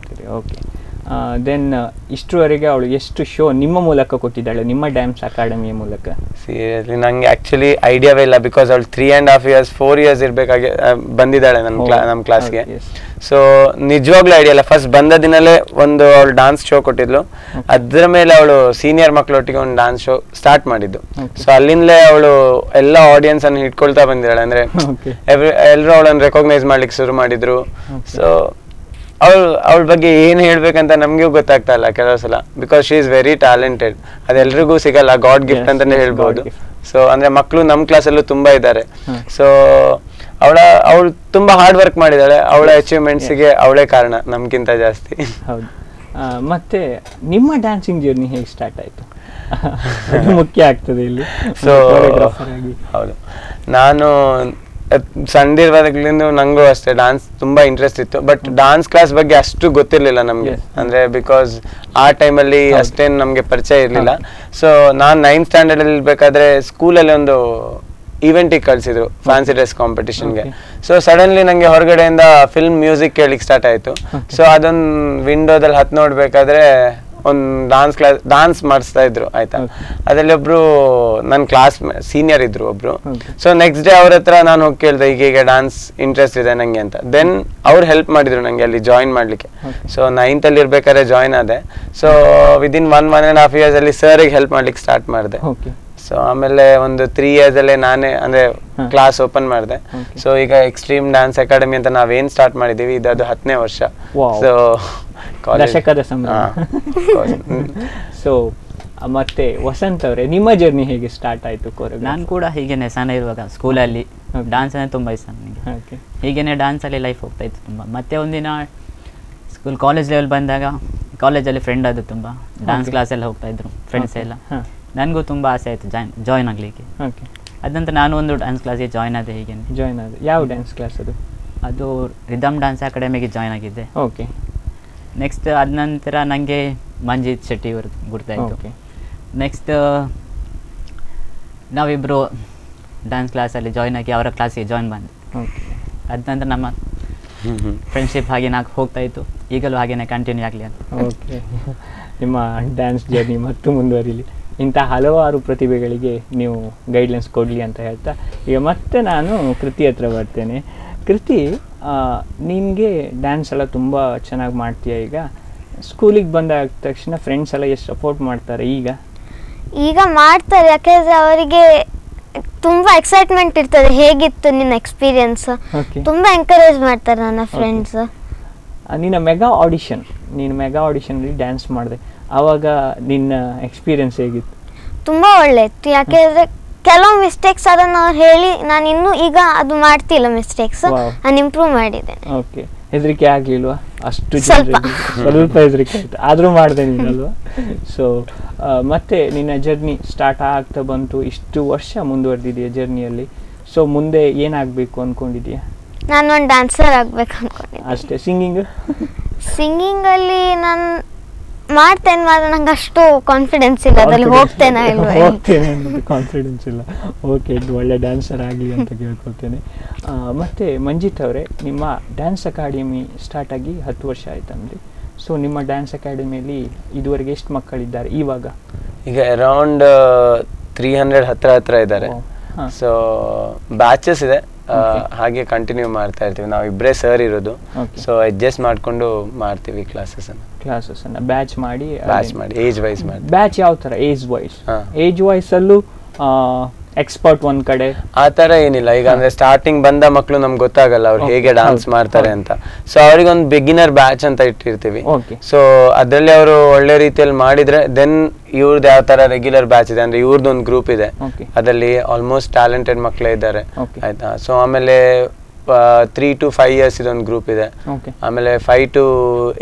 Speaker 1: ಓಕೆ. ದೆನ್ ಇಷ್ಟರವರೆಗೆ ಅವಳು ಎಷ್ಟು ಶೋ ನಿಮ್ಮ ಮೂಲಕ ಕೊಟ್ಟಿದ್ದಾಳೆ, ನಿಮ್ಮ ಡ್ಯಾನ್ಸ್ ಅಕಾಡೆಮಿಯ ಮೂಲಕ?
Speaker 4: ಸೀರಿಯಸ್ಲಿ ನಂಗೆ ಆಕ್ಚುಲಿ ಐಡಿಯಾವೇ ಇಲ್ಲ, ಬಿಕಾಸ್ ಅವಳು 3.5 years 4 years ಇರ್ಬೇಕಾಗಿ ಬಂದಿದ್ದಾಳೆ ನಮ್ಮ ಕ್ಲಾಸ್ಗೆ. ಸೊ ನಿಜವಾಗ್ಲೂ ಐಡಿಯಾ ಇಲ್ಲ. ಫಸ್ಟ್ ಬಂದ ದಿನಲೇ ಒಂದು ಅವಳು ಡಾನ್ಸ್ ಶೋ ಕೊಟ್ಟಿದ್ಲು, ಅದ್ರ ಮೇಲೆ ಅವಳು ಸೀನಿಯರ್ ಮಕ್ಕಳೊಟ್ಟಿಗೆ ಒಂದು ಡಾನ್ಸ್ ಶೋ ಸ್ಟಾರ್ಟ್ ಮಾಡಿದ್ದು. ಸೊ ಅಲ್ಲಿಂದಲೇ ಅವಳು ಎಲ್ಲ ಆಡಿಯನ್ಸ್ ಅನ್ನು ಹಿಡ್ಕೊಳ್ತಾ ಬಂದಿದ್ದಾಳೆ. ಅಂದ್ರೆ ಎಲ್ಲರೂ ಅವಳನ್ನು ರೆಕಾಗ್ನೈಸ್ ಮಾಡ್ಲಿಕ್ಕೆ ಶುರು ಮಾಡಿದ್ರು. ಸೊ ಅವಳ ಬಗ್ಗೆ ಏನು ಹೇಳ್ಬೇಕಂತ ನಮಗೂ ಗೊತ್ತಾಗ್ತಾ ಇಲ್ಲ ಕೆಲವು ಸಲ, because she is very talented. ಅದೆಲ್ರಿಗೂ ಸಿಗಲ್ಲ, ಗಾಡ್ ಗಿಫ್ಟ್ ಅಂತಾನೆ ಹೇಳ್ಬೋದು. ಸೊ ಅಂದ್ರೆ ಮಕ್ಕಳು ನಮ್ಮ ಕ್ಲಾಸಲ್ಲೂ ತುಂಬಾ ಇದ್ದಾರೆ. ಸೊ ಅವಳು ತುಂಬಾ ಹಾರ್ಡ್ ವರ್ಕ್ ಮಾಡಿದಾಳೆ. ಅವಳ ಅಚೀವ್ಮೆಂಟ್ಸ್ಗೆ ಅವಳೇ ಕಾರಣ, ನಮ್ಗಿಂತ ಜಾಸ್ತಿ.
Speaker 1: ಹೌದು. ಮತ್ತೆ ನಿಮ್ಮ ಡ್ಯಾನ್ಸಿಂಗ್ ಜರ್ನಿ ಹೇಗೆ ಸ್ಟಾರ್ಟ್ ಆಯ್ತು? ಮುಖ್ಯ ಆಗ್ತದೆ ಇಲ್ಲಿ.
Speaker 4: ಸೊ ಹೌದು, ನಾನು ಸಣ್ಣದಿರುವಾಗಲಿಂದ ನಂಗೂ ಅಷ್ಟೇ ಡಾನ್ಸ್ ತುಂಬಾ ಇಂಟ್ರೆಸ್ಟ್ ಇತ್ತು. ಬಟ್ ಡಾನ್ಸ್ ಕ್ಲಾಸ್ ಬಗ್ಗೆ ಅಷ್ಟು ಗೊತ್ತಿರ್ಲಿಲ್ಲ ನಮ್ಗೆ, ಅಂದ್ರೆ ಬಿಕಾಸ್ ಆ ಟೈಮಲ್ಲಿ ಅಷ್ಟೇನು ನಮ್ಗೆ ಪರಿಚಯ ಇರ್ಲಿಲ್ಲ. ಸೊ ನಾನು 9th standard ಅಲ್ಲಿ ಇರ್ಬೇಕಾದ್ರೆ ಸ್ಕೂಲಲ್ಲಿ ಒಂದು ಈವೆಂಟಿಗೆ ಕಳ್ಸಿದ್ರು, ಫ್ಯಾನ್ಸಿ ಡ್ರೆಸ್ ಕಾಂಪಿಟಿಷನ್ಗೆ. ಸೊ ಸಡನ್ಲಿ ನಂಗೆ ಹೊರಗಡೆಯಿಂದ ಫಿಲ್ಮ್ ಮ್ಯೂಸಿಕ್ ಕೇಳಲಿಕ್ಕೆ ಸ್ಟಾರ್ಟ್ ಆಯ್ತು. ಸೊ ಅದೊಂದು ವಿಂಡೋದಲ್ಲಿ ಹತ್ತು ನೋಡ್ಬೇಕಾದ್ರೆ ಒಂದು ಡಾನ್ಸ್ ಮಾಡಿಸ್ತಾ ಇದ್ರು, ಆಯ್ತಾ. ಅದ್ರಲ್ಲಿ ಒಬ್ರು ನನ್ನ ಕ್ಲಾಸ್ ಸೀನಿಯರ್ ಇದ್ರು ಒಬ್ರು. ಸೊ ನೆಕ್ಸ್ಟ್ ಡೇ ಅವ್ರ ಹತ್ರ ನಾನು ಹೋಗಿ ಕೇಳ್ದೆ, ಈಗ ಡಾನ್ಸ್ ಇಂಟ್ರೆಸ್ಟ್ ಇದೆ ನಂಗೆ ಅಂತ. ದೆನ್ ಅವ್ರು ಹೆಲ್ಪ್ ಮಾಡಿದ್ರು ನಂಗೆ ಅಲ್ಲಿ ಜಾಯಿನ್ ಮಾಡ್ಲಿಕ್ಕೆ. ಸೊ 9th ಅಲ್ಲಿ ಇರ್ಬೇಕಾದ್ರೆ ಜಾಯಿನ್ ಆದೆ. ಸೊ ವಿದಿನ್ 1.5 years ಅಲ್ಲಿ ಸರ್ಗೆ ಹೆಲ್ಪ್ ಮಾಡ್ಲಿಕ್ಕೆ ಸ್ಟಾರ್ಟ್ ಮಾಡಿದೆ. ಸೊ ಆಮೇಲೆ ಒಂದು 3 years ಅಲ್ಲೇ ನಾನೇ ಅಂದ್ರೆ ಕ್ಲಾಸ್ ಓಪನ್ ಮಾಡಿದೆ. ಸೊ ಈಗ ಎಕ್ಸ್ಟ್ರೀಮ್ ಡ್ಯಾನ್ಸ್ ಅಕಾಡೆಮಿ ಅಂತ ನಾವೇನ್ ಸ್ಟಾರ್ಟ್ ಮಾಡಿದೀವಿ, ಇದು 10ನೇ ವರ್ಷ. ಸೊ
Speaker 1: ದಶಕದ ಸಂಭ್ರಮ. ಸೊ ಮತ್ತೆ ವಸಂತ್ ಅವರೇ, ನಿಮ್ಮ ಜರ್ನಿ ಹೇಗೆ ಸ್ಟಾರ್ಟ್ ಆಯ್ತು?
Speaker 5: ನಾನು ಕೂಡ ಹೀಗೇನೆ ಸಣ್ಣ ಇರುವಾಗ ಸ್ಕೂಲಲ್ಲಿ ಡ್ಯಾನ್ಸ್ ಅಂದರೆ ತುಂಬ ಇಷ್ಟ ನನಗೆ. ಹೀಗೇನೆ ಡ್ಯಾನ್ಸಲ್ಲಿ ಲೈಫ್ ಹೋಗ್ತಾ ಇತ್ತು ತುಂಬ. ಮತ್ತೆ ಒಂದಿನ ಕಾಲೇಜ್ ಲೆವೆಲ್ ಬಂದಾಗ ಕಾಲೇಜಲ್ಲಿ ಫ್ರೆಂಡ್ ಅದು ತುಂಬ ಡ್ಯಾನ್ಸ್ ಕ್ಲಾಸೆಲ್ಲ ಹೋಗ್ತಾ ಇದ್ರು ಫ್ರೆಂಡ್ಸ್ ಎಲ್ಲ. ನನಗೂ ತುಂಬ ಆಸೆ ಆಯಿತು ಜಾಯ್ನ್ ಆಗಲಿಕ್ಕೆ. ಅದಂತ ನಾನು ಒಂದು ಡ್ಯಾನ್ಸ್ ಕ್ಲಾಸ್ಗೆ ಜಾಯ್ನ್ ಆದೆ. ಹೀಗೇನೆ
Speaker 1: ಜಾಯ್ನ್ ಆದೆ. ಯಾವ ಡ್ಯಾನ್ಸ್ ಕ್ಲಾಸ್ ಅದು?
Speaker 5: ಅದು ರಿದಮ್ ಡ್ಯಾನ್ಸ್ ಅಕಾಡೆಮಿಗೆ ಜಾಯ್ನ್ ಆಗಿದ್ದೆ.
Speaker 1: ಓಕೆ.
Speaker 5: ನೆಕ್ಸ್ಟ್ ಅದ ನಂತರ ನನಗೆ ಮಂಜಿತ್ ಶೆಟ್ಟಿ ಅವರು ಗುರ್ತಾಯಿತು. ನೆಕ್ಸ್ಟ್ ನಾವಿಬ್ಬರು ಡ್ಯಾನ್ಸ್ ಕ್ಲಾಸಲ್ಲಿ ಜಾಯ್ನ್ ಆಗಿ ಅವರ ಕ್ಲಾಸಿಗೆ ಜಾಯ್ನ್ ಬಂದೆ. ಅದ ನಂತರ ನಮ್ಮ ಫ್ರೆಂಡ್ಶಿಪ್ ಹಾಗೆ ನಾಲ್ಕು ಹೋಗ್ತಾ ಇತ್ತು. ಈಗಲೂ ಹಾಗೇನೆ ಕಂಟಿನ್ಯೂ ಆಗಲಿ ಅಂತ.
Speaker 1: ಓಕೆ. ನಿಮ್ಮ ಡ್ಯಾನ್ಸ್ ಜರ್ನಿ ಮತ್ತು ಮುಂದುವರಿಲಿ, ಇಂಥ ಹಲವಾರು ಪ್ರತಿಭೆಗಳಿಗೆ ನೀವು ಗೈಡ್ಲೈನ್ಸ್ ಕೊಡಲಿ ಅಂತ ಹೇಳ್ತಾ ಈಗ ಮತ್ತೆ ನಾನು ಕೃತಿ ಹತ್ರ ಬರ್ತೇನೆ. ಕೃತಿ, ನಿನಗೆ ಡ್ಯಾನ್ಸ್ ಎಲ್ಲ ತುಂಬ ಚೆನ್ನಾಗಿ ಮಾಡ್ತೀಯ. ಈಗ ಸ್ಕೂಲಿಗೆ ಬಂದಾದ ತಕ್ಷಣ ಫ್ರೆಂಡ್ಸ್ ಎಲ್ಲ ಎಷ್ಟು ಸಪೋರ್ಟ್ ಮಾಡ್ತಾರೆ? ಈಗ
Speaker 3: ಮಾಡ್ತಾರೆ, ಯಾಕೆಂದರೆ ಅವರಿಗೆ ತುಂಬಾ ಎಕ್ಸೈಟ್ಮೆಂಟ್ ಇರ್ತದೆ, ಹೇಗಿತ್ತು ನಿನ್ನ ಎಕ್ಸ್ಪೀರಿಯನ್ಸ್, ತುಂಬಾ ಎಂಕರೇಜ್ ಮಾಡ್ತಾರೆ ನನ್ನ ಫ್ರೆಂಡ್ಸ್.
Speaker 1: ನಿನ್ನ ಮೆಗಾ ಆಡಿಷನ್ ಡ್ಯಾನ್ಸ್ ಮಾಡಿದೆ, ಆವಾಗ ನಿನ್ನ ಎಕ್ಸ್ಪೀರಿಯನ್ಸ್ ಹೇಗಿತ್ತು?
Speaker 3: ತುಂಬಾ ಒಳ್ಳೆ ಇತ್ತು, ಯಾಕೆಂದ್ರೆ ಕೆಲವು ಮಿಸ್ಟೇಕ್ಸ್ ಅದನ್ನು ಅವ್ರು ಹೇಳಿ ನಾನು ಇನ್ನೂ ಈಗ ಅದು ಮಾಡ್ತಿಲ್ಲ ಮಿಸ್ಟೇಕ್ಸ್, ನಾನು ಇಂಪ್ರೂವ್ ಮಾಡಿದ್ದೇನೆ.
Speaker 1: ಓಕೆ, ಹೆದರಿಕೆ ಆಗ್ಲಿಲ್ವಾ? ಅಷ್ಟು
Speaker 3: ಸ್ವಲ್ಪ
Speaker 1: ಹೆದರಿಕೆ ಆಯ್ತು, ಆದ್ರೂ ಮಾಡಿದೆ ನೀನಲ್ವಾ? ಸೊ ಮತ್ತೆ ನಿನ್ನ ಜರ್ನಿ ಸ್ಟಾರ್ಟ್ ಆಗ್ತಾ ಬಂತು, ಇಷ್ಟು ವರ್ಷ ಮುಂದುವರೆದಿದೆಯಾ ಜರ್ನಿಯಲ್ಲಿ. ಸೊ ಮುಂದೆ ಏನಾಗಬೇಕು ಅನ್ಕೊಂಡಿದ್ಯಾ?
Speaker 3: ನಾನು ಒಂದು ಡ್ಯಾನ್ಸರ್ ಆಗ್ಬೇಕು ಅನ್ಕೊಂಡಿದ್ದೆ
Speaker 1: ಅಷ್ಟೇ. ಸಿಂಗಿಂಗ್
Speaker 3: ಅಲ್ಲಿ ನಾನು ಮಾಡ್ತೇನೆ, ಮಾತ್ರ ನಂಗೆ ಅಷ್ಟು ಕಾನ್ಫಿಡೆನ್ಸ್ ಇಲ್ಲ ಅದ್ರಲ್ಲಿ ಹೋಗ್ತೇನೆ
Speaker 1: ಕಾನ್ಫಿಡೆನ್ಸ್ ಇಲ್ಲ. ಓಕೆ, ಒಳ್ಳೆ ಡ್ಯಾನ್ಸರ್ ಆಗಲಿ ಅಂತ ಕೇಳ್ಕೊಳ್ತೇನೆ. ಮತ್ತೆ ಮಂಜಿತ್ ಅವರೇ, ನಿಮ್ಮ ಡ್ಯಾನ್ಸ್ ಅಕಾಡೆಮಿ ಸ್ಟಾರ್ಟ್ ಆಗಿ 10 ವರ್ಷ ಆಯ್ತಂದ್ರಿ. ಸೊ ನಿಮ್ಮ ಡ್ಯಾನ್ಸ್ ಅಕಾಡೆಮಿಯಲ್ಲಿ ಇದುವರೆಗೆ ಎಷ್ಟು ಮಕ್ಕಳಿದ್ದಾರೆ ಇವಾಗ?
Speaker 4: ಈಗ ಅರೌಂಡ್ 300 ಹತ್ರ ಇದ್ದಾರೆ. ಸೊ ಬ್ಯಾಚಸ್ ಇದೆ, ಹಾಗೆ ಕಂಟಿನ್ಯೂ ಮಾಡ್ತಾ ಇರ್ತೀವಿ. ನಾವು ಇಬ್ಬರೇ ಸರ್ ಇರೋದು, ಸೊ ಅಡ್ಜಸ್ಟ್ ಮಾಡ್ಕೊಂಡು ಮಾಡ್ತೀವಿ ಕ್ಲಾಸಸ್
Speaker 1: ಅನ್ನ ಬ್ಯಾಚ್ ಮಾಡಿ
Speaker 4: ಏಜ್ ವೈಸ್ ಮಾಡಿ.
Speaker 1: ಬ್ಯಾಚ್ ಯಾವ ತರ? ಏಜ್ ವೈಸ್ ಅಲ್ಲೂ ಎಕ್ಸ್ಪರ್ಟ್ ಒಂದ್ ಕಡೆ
Speaker 4: ಆ ತರ ಏನಿಲ್ಲ. ಈಗ ಅಂದ್ರೆ ಸ್ಟಾರ್ಟಿಂಗ್ ಬಂದ ಮಕ್ಳು ನಮ್ಗೆ ಗೊತ್ತಾಗಲ್ಲ ಅವ್ರು ಹೇಗೆ ಡಾನ್ಸ್ ಮಾಡ್ತಾರೆ ಅಂತ. ಸೊ ಅವ್ರಿಗೆ ಒಂದು ಬಿಗಿನರ್ ಬ್ಯಾಚ್ ಅಂತ ಇಟ್ಟಿರ್ತೀವಿ. ಸೊ ಅದ್ರಲ್ಲಿ ಅವರು ಒಳ್ಳೆ ರೀತಿಯಲ್ಲಿ ಮಾಡಿದ್ರೆ ದೆನ್ ಇವ್ರದ್ದು ಯಾವ ತರ ರೆಗ್ಯುಲರ್ ಬ್ಯಾಚ್ ಇದೆ ಅಂದ್ರೆ ಇವ್ರದ್ದು ಒಂದು ಗ್ರೂಪ್ ಇದೆ, ಅದರಲ್ಲಿ ಆಲ್ಮೋಸ್ಟ್ ಟ್ಯಾಲೆಂಟೆಡ್ ಮಕ್ಳೇ ಇದ್ದಾರೆ ಆಯ್ತಾ. ಸೊ ಆಮೇಲೆ 3 to 5 years ಇದೊಂದು ಗ್ರೂಪ್ ಇದೆ, ಆಮೇಲೆ 5 to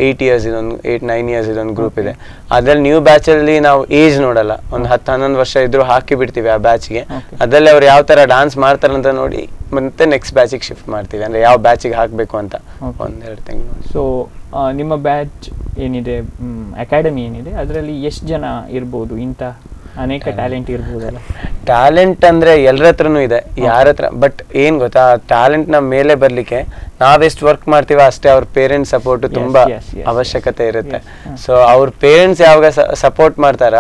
Speaker 4: 8 years ಇದೊಂದು 8-9 years ಇದೊಂದು ಗ್ರೂಪ್ ಇದೆ. ಅದ್ರಲ್ಲಿ ನ್ಯೂ ಬ್ಯಾಚ್ ಅಲ್ಲಿ ನಾವು ಏಜ್ ನೋಡಲ್ಲ, ಒಂದು 10-11 ವರ್ಷ ಇದ್ರು ಹಾಕಿ ಬಿಡ್ತೀವಿ ಆ ಬ್ಯಾಚ್ಗೆ. ಅದ್ರಲ್ಲಿ ಅವ್ರು ಯಾವ ತರ ಡಾನ್ಸ್ ಮಾಡ್ತಾರೆ ಅಂತ ನೋಡಿ ಮತ್ತೆ ನೆಕ್ಸ್ಟ್ ಬ್ಯಾಚಿಗೆ ಶಿಫ್ಟ್ ಮಾಡ್ತೀವಿ, ಅಂದ್ರೆ ಯಾವ ಬ್ಯಾಚಿಗೆ ಹಾಕ್ಬೇಕು ಅಂತ 1-2 ತಿಂಗಳು.
Speaker 1: ಸೊ ನಿಮ್ಮ ಬ್ಯಾಚ್ ಏನಿದೆ, ಅಕಾಡೆಮಿ ಏನಿದೆ, ಅದರಲ್ಲಿ ಎಷ್ಟು ಜನ ಇರ್ಬೋದು? ಇಂಥ ಅನೇಕ ಟ್ಯಾಲೆಂಟ್ ಇರ್ಬೋದಲ್ಲ?
Speaker 4: ಟ್ಯಾಲೆಂಟ್ ಅಂದ್ರೆ ಎಲ್ಲರ ಹತ್ರನೂ ಇದೆ, ಯಾರ ಹತ್ರ. ಬಟ್ ಏನ್ ಗೊತ್ತಾ, ಟ್ಯಾಲೆಂಟ್ ನ ಮೇಲೆ ಬರ್ಲಿಕ್ಕೆ ನಾವೆಷ್ಟು ವರ್ಕ್ ಮಾಡ್ತೀವಿ ಅಷ್ಟೇ ಅವ್ರ ಪೇರೆಂಟ್ಸ್ ಸಪೋರ್ಟ್ ತುಂಬಾ ಅವಶ್ಯಕತೆ ಇರುತ್ತೆ. ಸೊ ಅವ್ರ ಪೇರೆಂಟ್ಸ್ ಯಾವಾಗ ಸಪೋರ್ಟ್ ಮಾಡ್ತಾರ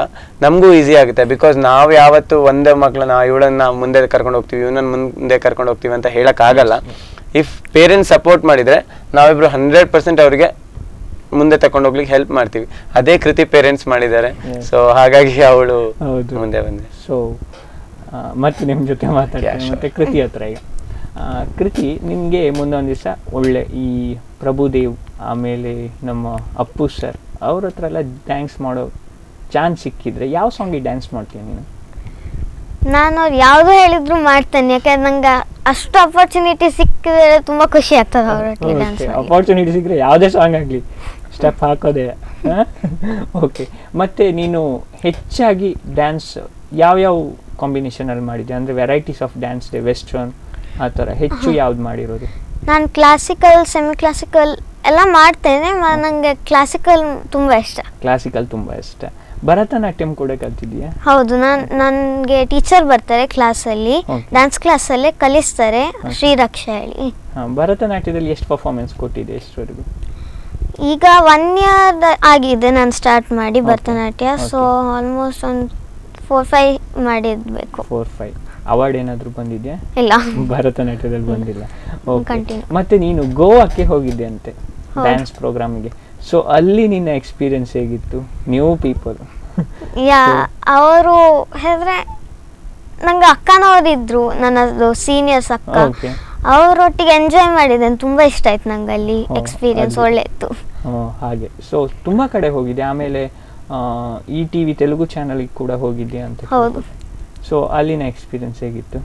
Speaker 4: ನಮಗೂ ಈಸಿ ಆಗುತ್ತೆ. ಬಿಕಾಸ್ ನಾವು ಯಾವತ್ತು ಒಂದೇ ಮಕ್ಳನ್ನ ಇವಳನ್ನ ಮುಂದೆ ಕರ್ಕೊಂಡು ಹೋಗ್ತೀವಿ, ಇವನನ್ನ ಮುಂದೆ ಕರ್ಕೊಂಡು ಹೋಗ್ತೀವಿ ಅಂತ ಹೇಳಕ್ ಆಗಲ್ಲ. ಇಫ್ ಪೇರೆಂಟ್ಸ್ ಸಪೋರ್ಟ್ ಮಾಡಿದ್ರೆ ನಾವಿಬ್ರು 100% ಅವ್ರಿಗೆ ಮುಂದೆ ತಕೊಂಡು ಹೋಗ್ಲಿಕ್ಕೆ ಹೆಲ್ಪ್ ಮಾಡ್ತೀವಿ. ಅದೇ ಕೃತಿ ಪೇರೆಂಟ್ಸ್ ಮಾಡಿದ್ದಾರೆ, ಸೊ ಹಾಗಾಗಿ ಅವಳು ಮುಂದೆ ಬಂದೆ.
Speaker 1: ಸೊ ಮತ್ತೆ ನಿಮ್ ಜೊತೆ ಮಾತಾಡ್ತೀನಿ. ಮತ್ತೆ ಕೃತಿ ಹತ್ರ ಈಗ, ಕೃತಿ ನಿಮ್ಗೆ ಮುಂದೊಂದು ದಿವಸ ಒಳ್ಳೆ ಈ ಪ್ರಭುದೇವ್ ಆಮೇಲೆ ನಮ್ಮ ಅಪ್ಪು ಸರ್ ಅವ್ರ ಹತ್ರ ಎಲ್ಲ ಡ್ಯಾನ್ಸ್ ಮಾಡೋ ಚಾನ್ಸ್ ಸಿಕ್ಕಿದ್ರೆ ಯಾವ ಸಾಂಗಿಗೆ ಡ್ಯಾನ್ಸ್ ಮಾಡ್ತೀನಿ ನೀನು?
Speaker 3: ನಾನು ಅವ್ರು ಯಾವ್ದು ಹೇಳಿದ್ರು ಮಾಡ್ತೇನೆ, ಯಾಕಂದ್ರೆ ನಂಗೆ ಅಷ್ಟು ಅಪರ್ಚುನಿಟಿ ಸಿಕ್ಕಿದ್ರೆ ತುಂಬಾ ಖುಷಿ ಆಗ್ತದೆ ಅವರೊಟ್ಟಿಗೆ ಡ್ಯಾನ್ಸ್.
Speaker 1: ಅಪರ್ಚುನಿಟಿ ಸಿಕ್ಕರೆ ಯಾವುದೇ ಸಾಂಗ್ ಆಗಲಿ ಸ್ಟೆಪ್ ಹಾಕೋದೆ. ಓಕೆ, ಮತ್ತೆ ನೀನು ಹೆಚ್ಚಾಗಿ ಡ್ಯಾನ್ಸ್ ಯಾವ್ಯಾವ ಕಾಂಬಿನೇಷನಲ್ಲಿ ಮಾಡಿದ್ದೆ? ಅಂದರೆ ವೆರೈಟೀಸ್ ಆಫ್ ಡ್ಯಾನ್ಸ್ ಇದೆ, ವೆಸ್ಟರ್ನ್ ಆ ಥರ ಹೆಚ್ಚು ಯಾವ್ದು ಮಾಡಿರೋದು?
Speaker 3: ನಾನು ಕ್ಲಾಸಿಕಲ್, ಸೆಮಿ ಕ್ಲಾಸಿಕಲ್ ಎಲ್ಲ ಮಾಡ್ತೇನೆ, ನನಗೆ ಕ್ಲಾಸಿಕಲ್ ತುಂಬ ಇಷ್ಟ.
Speaker 1: ಕ್ಲಾಸಿಕಲ್ ತುಂಬ ಇಷ್ಟ. ಭರತನಾಟ್ಯಂ ಕೂಡ ಕಲ್ತಿದ್ಯಾ?
Speaker 3: ಹೌದು, ನನಗೆ ಟೀಚರ್ ಬರ್ತಾರೆ ಕ್ಲಾಸಲ್ಲಿ, ಡ್ಯಾನ್ಸ್ ಕ್ಲಾಸಲ್ಲೇ ಕಲಿಸ್ತಾರೆ, ಶ್ರೀರಕ್ಷಾ ಹೇಳಿ.
Speaker 1: ಭರತನಾಟ್ಯದಲ್ಲಿ ಎಷ್ಟು ಪರ್ಫಾರ್ಮೆನ್ಸ್ ಕೊಟ್ಟಿದೆ ಎಷ್ಟವರೆಗೂ?
Speaker 3: ಈಗ 1 year ಆಗಿದೆ ನಾನು ಸ್ಟಾರ್ಟ್ ಮಾಡಿ ಭರತನಾಟ್ಯ. ಸೊ ಆಲ್ಮೋಸ್ಟ್ ಒಂದು 4-5 ಮಾಡಿರ್ಬೇಕು.
Speaker 1: 4-5 ಅವಾರ್ಡ್ ಏನಾದರೂ ಬಂದಿದ್ಯಾ?
Speaker 3: ಇಲ್ಲ,
Speaker 1: ಭರತನಾಟ್ಯದಲ್ಲಿ ಬಂದಿಲ್ಲ. ಮತ್ತೆ ನೀನು ಗೋವಾಕ್ಕೆ ಹೋಗಿದ್ದೆ ಅಂತೆ ಡ್ಯಾನ್ಸ್ ಪ್ರೋಗ್ರಾಮ್ಗೆ. ಸೊ ಅಲ್ಲಿ ನಿನ್ನ ಎಕ್ಸ್ಪೀರಿಯನ್ಸ್ ಹೇಗಿತ್ತು? ನ್ಯೂ ಪೀಪಲ್
Speaker 3: ಅವರು ಹೇಳಿದ್ರೆ ನಂಗೆ ಅಕ್ಕನವರಿದ್ರು, ನನ್ನದು ಸೀನಿಯರ್ಸ್ ಅಕ್ಕ, ಅವರೊಟ್ಟಿಗೆ ಎಂಜಾಯ್ ಮಾಡಿದ್ದೇನೆ, ತುಂಬಾ ಇಷ್ಟ ಆಯ್ತು ನಂಗೆ ಅಲ್ಲಿ ಎಕ್ಸ್ಪೀರಿಯನ್ಸ್, ಒಳ್ಳೆ ಇತ್ತು.
Speaker 1: ಹಾಗೆ. ಸೊ ತುಂಬಾ ಕಡೆ ಹೋಗಿದ್ದೆ, ಆಮೇಲೆ ETV ತೆಲುಗು ಚಾನಲ್ ಕೂಡ ಹೋಗಿದ್ದೆ ಅಂತ.
Speaker 3: ಹೌದು.
Speaker 1: ಸೊ ಅಲ್ಲಿನ ಎಕ್ಸ್ಪೀರಿಯನ್ಸ್ ಹೇಗಿತ್ತು?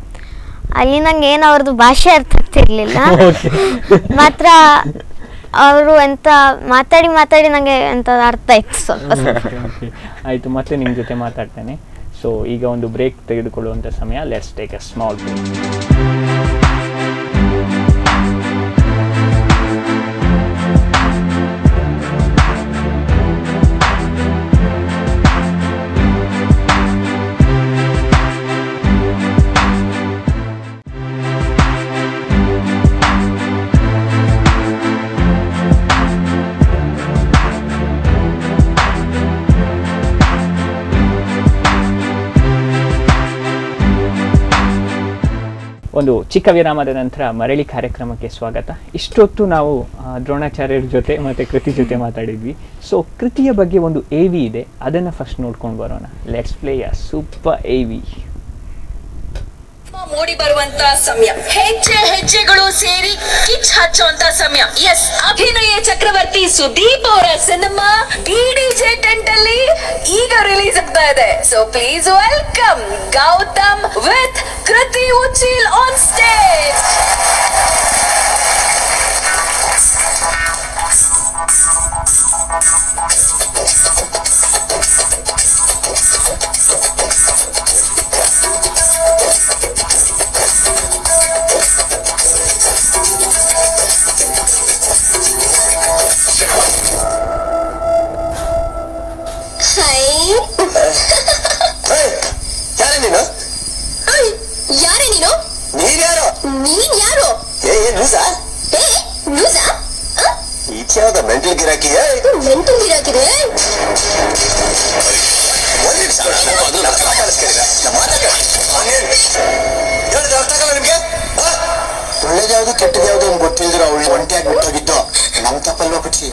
Speaker 3: ಅಲ್ಲಿ ನಂಗೆ ಏನು ಅವ್ರದ್ದು ಭಾಷೆ ಅರ್ಥ ಆಗ್ತಿರ್ಲಿಲ್ಲ, ಮಾತ್ರ ಅವರು ಎಂತ ಮಾತಾಡಿ ನಂಗೆ ಎಂತ ಅರ್ಥ ಆಯ್ತು ಸ್ವಲ್ಪ.
Speaker 1: ಆಯ್ತು, ಮತ್ತೆ ನಿಮ್ಮ ಜೊತೆ ಮಾತಾಡ್ತೇನೆ. ಸೊ ಈಗ ಒಂದು ಬ್ರೇಕ್ ತೆಗೆದುಕೊಳ್ಳುವಂಥ ಸಮಯ. Let's take a small break. ಒಂದು ಚಿಕ್ಕ ವಿರಾಮದ ನಂತರ ಮರಳಿ ಕಾರ್ಯಕ್ರಮಕ್ಕೆ ಸ್ವಾಗತ. ಇಷ್ಟೊತ್ತು ನಾವು ದ್ರೋಣಾಚಾರ್ಯರ ಜೊತೆ ಮತ್ತು ಕೃತಿ ಜೊತೆ ಮಾತಾಡಿದ್ವಿ. ಸೊ ಕೃತಿಯ ಬಗ್ಗೆ ಒಂದು AV ಇದೆ, ಅದನ್ನು ಫಸ್ಟ್ ನೋಡ್ಕೊಂಡು ಬರೋಣ. Let's play a super AV.
Speaker 6: ಮೂಡಿ ಬರುವಂತ ಸಮಯ, ಹೆಜ್ಜೆಗಳು ಸೇರಿ ಕಿಚ್ ಹಚ್ಚುವಂತ ಸಮಯ. ಎಸ್, ಅಭಿನಯ ಚಕ್ರವರ್ತಿ ಸುದೀಪ್ ಅವರ ಸಿನಿಮಾ ಡಿಡಿಜೆ ಟೆಂಟ್ ಅಲ್ಲಿ ಈಗ ರಿಲೀಸ್ ಆಗ್ತಾ ಇದೆ. So please welcome Gautam with ಕೃತಿ ಉಚ್ಚಿಲ್ ಆನ್ ಸ್ಟೇಜ್.
Speaker 7: ಯಾರೇ ನೀನು? ನೀನ್ ಯಾರು?
Speaker 8: ಈಚೆಯಾದ ಮೆಂಟಲ್ ಗಿರಾಕಿಯ
Speaker 7: ಮೆಂಟಲ್ ಗಿರಾಕಿದೆ.
Speaker 8: ನಿಮ್ಗೆ ಒಳ್ಳೇದು ಯಾವ್ದು ಕೆಟ್ಟದ್ದು ಯಾವ್ದು ಅಂತ ಗೊತ್ತಿಲ್ದಿರ ಅವಳು ಒಂಟಿಯಾಗಿ ಬಿಟ್ಟೋಗಿದ್ದು ನಮ್ ತಪ್ಪಲ್ವಾ ಪಕ್ಷಿ?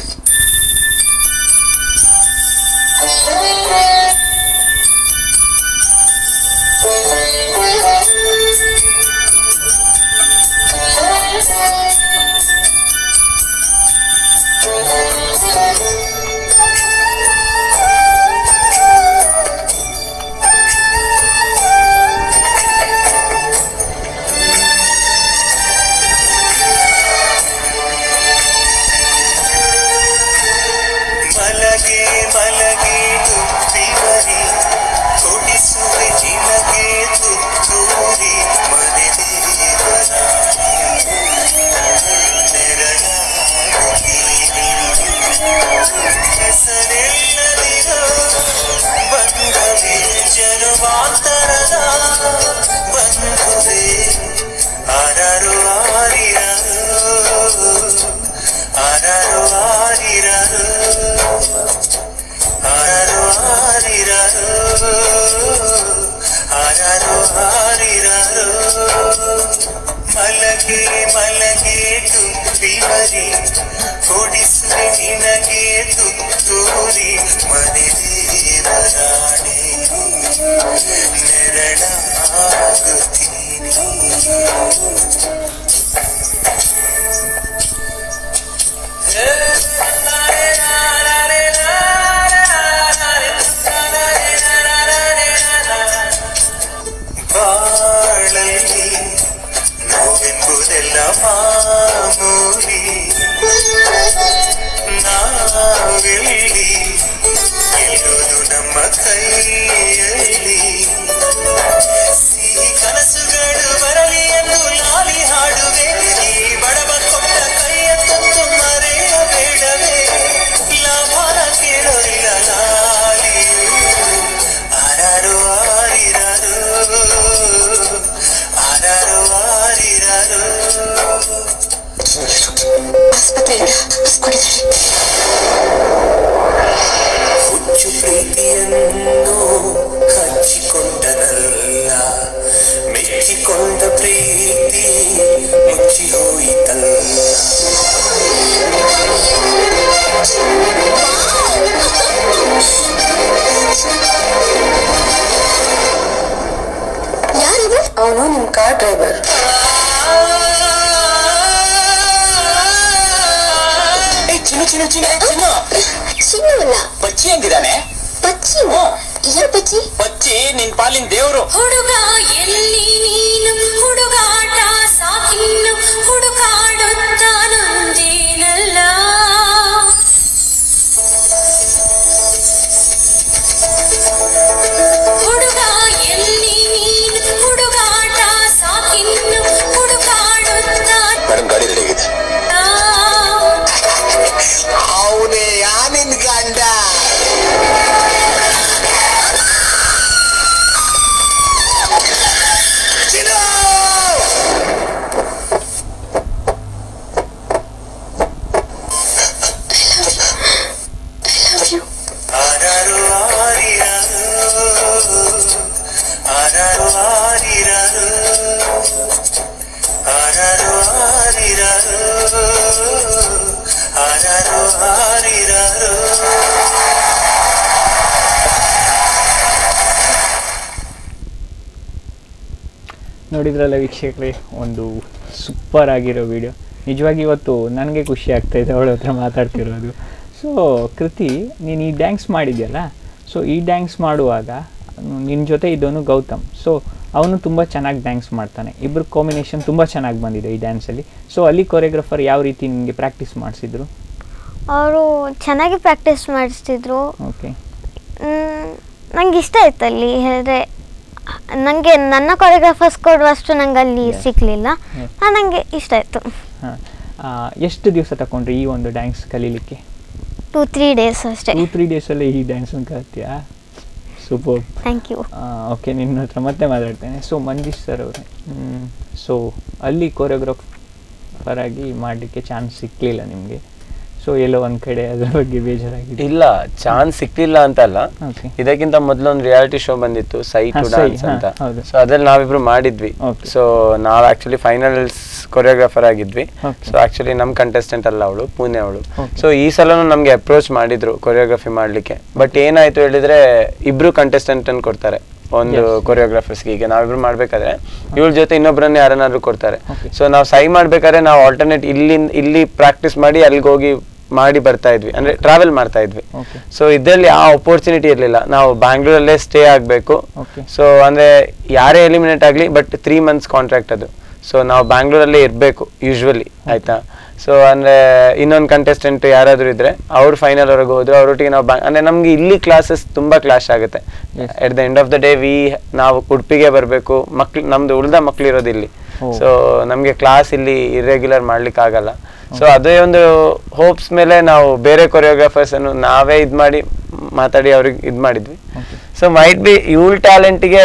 Speaker 9: ಹುಚ್ಚು ಪ್ರೀತಿಯನ್ನು ಹಚ್ಚಿಕೊಂಡನಲ್ಲ, ಮೆಚ್ಚಿಕೊಂಡ ಪ್ರೀತಿ ಮುಚ್ಚಿ ಹೋಯಿತಲ್ಲ.
Speaker 7: ಯಾರಿದು? ಅವನು ನಿಮ್ ಕಾರ್ ಡ್ರೈವರ್. ಚಿನ್ನವಲ್ಲ,
Speaker 9: ಪಚ್ಚಿ ಹೆಂಗಿದಾನೆ?
Speaker 7: ಪಚ್ಚಿ? ಯಾರು ಪಚ್ಚಿ?
Speaker 9: ಪಚ್ಚಿ ನಿನ್ ಪಾಲಿನ ದೇವ್ರು.
Speaker 6: ಹುಡುಗ ಎಲ್ಲಿ ನೀನು, ಹುಡುಗಾಟ ಸಾಕಿನ್ನು, ಹುಡುಕಾಡುತ್ತಾನೊಂದೇನಲ್ಲ. ಹುಡುಗ ಎಲ್ಲಿ ನೀನು, ಹುಡುಗಾಟ ಸಾಕಿನ್ನು, ಹುಡುಕಾಡುತ್ತಾ.
Speaker 8: ಮೇಡಮ್ ಗಾಡಿ ರೆಡಿ ಆಗಿದೆ. ಅವನೇ ಯಾನಿನ್ ಗಂಡ?
Speaker 1: ನೋಡಿದ್ರಲ್ಲ ವೀಕ್ಷಕರೇ, ಒಂದು ಸೂಪರ್ ಆಗಿರೋ ವಿಡಿಯೋ. ನಿಜವಾಗಿ ಇವತ್ತು ನನಗೆ ಖುಷಿ ಆಗ್ತಾಯಿದೆ ಅವಳ ಹತ್ರ ಮಾತಾಡ್ತಿರೋದು. ಸೊ ಕೃತಿ, ನೀನು ಈ ಡ್ಯಾನ್ಸ್ ಮಾಡಿದ್ಯಲ್ಲ, ಸೊ ಈ ಡ್ಯಾನ್ಸ್ ಮಾಡುವಾಗ ನಿನ್ನ ಜೊತೆ ಇದ್ದವನು ಗೌತಮ್. ಸೊ ಅವನು ತುಂಬ ಚೆನ್ನಾಗಿ ಡ್ಯಾನ್ಸ್ ಮಾಡ್ತಾನೆ. ಇಬ್ಬರು ಕಾಂಬಿನೇಷನ್ ತುಂಬ ಚೆನ್ನಾಗಿ ಬಂದಿದೆ ಈ ಡ್ಯಾನ್ಸಲ್ಲಿ. ಸೊ ಅಲ್ಲಿ ಕೊರಿಯೋಗ್ರಾಫರ್ ಯಾವ ರೀತಿ ನಿಮಗೆ ಪ್ರಾಕ್ಟೀಸ್ ಮಾಡಿಸಿದ್ರು?
Speaker 3: ಅವರು ಚೆನ್ನಾಗಿ ಪ್ರಾಕ್ಟೀಸ್ ಮಾಡಿಸ್ತಿದ್ರು.
Speaker 1: ಓಕೆ.
Speaker 3: ನಂಗೆ ಇಷ್ಟ ಆಯ್ತು ಅಲ್ಲಿ. ಹೇಳಿದ್ರೆ ನನಗೆ ನನ್ನ ಕೊರಿಯೋಗ್ರಾಫರ್ಸ್ ಕೊಡುವಷ್ಟು ನಂಗೆ ಅಲ್ಲಿ ಸಿಕ್ಕಲಿಲ್ಲ. ನನಗೆ ಇಷ್ಟ ಆಯಿತು.
Speaker 1: ಹಾಂ, ಎಷ್ಟು ದಿವಸ ತಗೊಂಡ್ರಿ ಈ ಒಂದು ಡ್ಯಾನ್ಸ್ ಕಲೀಲಿಕ್ಕೆ?
Speaker 3: 2-3 ಡೇಸ್ ಅಷ್ಟೇ.
Speaker 1: 2-3 ಡೇಸಲ್ಲಿ ಈ ಡ್ಯಾನ್ಸನ್ನು ಕಲಿತೀಯಾ? Super,
Speaker 3: thank you.
Speaker 1: ಓಕೆ, ನಿನ್ನ ಹತ್ರ ಮತ್ತೆ ಮಾತಾಡ್ತೇನೆ. ಸೊ ಮಂಜೀಶ್ ಸರ್ ಅವರೇ, ಸೊ ಅಲ್ಲಿ ಕೊರಿಯೋಗ್ರಾಫರ್ ಆಗಿ ಮಾಡಲಿಕ್ಕೆ ಚಾನ್ಸ್ ಸಿಕ್ಕಲಿಲ್ಲ ನಿಮಗೆ. ಸೊ ಎಲ್ಲೋ ಒಂದು ಕಡೆ ಅದರ ಬಗ್ಗೆ ಬೇಜಾರಾಗಿದೆ?
Speaker 4: ಇಲ್ಲ, ಚಾನ್ಸ್ ಸಿಕ್ಲಿಲ್ಲ ಅಂತ ಅಲ್ಲ. ಇದಕ್ಕಿಂತ ಮೊದಲು ಒಂದು ರಿಯಾಲಿಟಿ ಶೋ ಬಂದಿತ್ತು, ಸೈ ಟು ಡಾನ್ಸ್ ಅಂತ. ಸೊ ಅದ್ರಲ್ಲಿ ನಾವಿಬ್ರು ಮಾಡಿದ್ವಿ. ಸೊ ನಾವು ಆಕ್ಚುಲಿ ಫೈನಲ್ಸ್ ಕೊರಿಯೋಗ್ರಾಫರ್ ಆಗಿದ್ವಿ. ಸೊ ಆಕ್ಚುಲಿ ನಮ್ ಕಂಟೆಸ್ಟೆಂಟ್ ಅಲ್ಲ ಅವಳು, ಪುಣೆ ಅವಳು. ಸೊ ಈ ಸಲನು ನಮ್ಗೆ ಅಪ್ರೋಚ್ ಮಾಡಿದ್ರು ಕೊರಿಯೋಗ್ರಫಿ ಮಾಡ್ಲಿಕ್ಕೆ. ಬಟ್ ಏನಾಯ್ತು ಹೇಳಿದ್ರೆ, ಇಬ್ರು ಕಂಟೆಸ್ಟೆಂಟ್ ಅನ್ನು ಕೊಡ್ತಾರೆ ಒಂದು ಕೊರಿಯೋಗ್ರಾಫರ್ಸ್ಗೆ. ಈಗ ನಾವಿಬ್ರು ಮಾಡ್ಬೇಕಾದ್ರೆ ಇವಳ ಜೊತೆ ಇನ್ನೊಬ್ರನ್ನ ಯಾರನ್ನಾದ್ರೂ ಕೊಡ್ತಾರೆ. ಸೊ ನಾವು ಸೈ ಮಾಡ್ಬೇಕಾದ್ರೆ ನಾವು ಆಲ್ಟರ್ನೇಟ್ ಇಲ್ಲಿ ಪ್ರಾಕ್ಟೀಸ್ ಮಾಡಿ ಅಲ್ಲಿಗೆ ಹೋಗಿ ಮಾಡಿ ಬರ್ತಾ ಇದ್ವಿ, ಅಂದ್ರೆ ಟ್ರಾವೆಲ್ ಮಾಡ್ತಾ ಇದ್ವಿ. ಸೊ ಇದರಲ್ಲಿ ಆ ಅಪರ್ಚುನಿಟಿ ಇರ್ಲಿಲ್ಲ. ನಾವು ಬ್ಯಾಂಗ್ಳೂರಲ್ಲೇ ಸ್ಟೇ ಆಗ್ಬೇಕು. ಸೊ ಅಂದ್ರೆ ಯಾರೇ ಎಲಿಮಿನೇಟ್ ಆಗ್ಲಿ, ಬಟ್ 3 months ಕಾಂಟ್ರಾಕ್ಟ್ ಅದು. ಸೊ ನಾವು ಬ್ಯಾಂಗ್ಳೂರಲ್ಲೇ ಇರ್ಬೇಕು ಯೂಶ್ವಲಿ, ಆಯ್ತಾ. ಸೊ ಅಂದ್ರೆ ಇನ್ನೊಂದು ಕಂಟೆಸ್ಟೆಂಟ್ ಯಾರಾದ್ರೂ ಇದ್ರೆ ಅವ್ರು ಫೈನಲ್ ವರೆಗೆ ಹೋದ್ರು, ಅವ್ರೊಟ್ಟಿಗೆ ನಾವು ಅಂದ್ರೆ ನಮ್ಗೆ ಇಲ್ಲಿ ಕ್ಲಾಸಸ್ ತುಂಬಾ ಕ್ಲಾಶ್ ಆಗುತ್ತೆ. At the end of the day ನಾವು ಉಡುಪಿಗೆ ಬರ್ಬೇಕು, ನಮ್ದು ಉಳ್ದ ಮಕ್ಳು ಇರೋದು ಇಲ್ಲಿ. ಸೊ ನಮ್ಗೆ ಕ್ಲಾಸ್ ಇಲ್ಲಿ ಇರ್ರೆಗ್ಯುಲರ್ ಮಾಡ್ಲಿಕ್ಕೆ ಆಗಲ್ಲ. ಸೊ ಅದೇ ಒಂದು ಹೋಪ್ಸ್ ಮೇಲೆ ನಾವು ಬೇರೆ ಕೊರಿಯೋಗ್ರಾಫರ್ಸ್ ಅನ್ನು ನಾವೇ ಮಾತಾಡಿ ಅವ್ರಿಗೆ ಮಾಡಿದ್ವಿ. ಸೊ ಮೈಟ್ ಬಿ ಇವಳ ಟ್ಯಾಲೆಂಟ್ಗೆ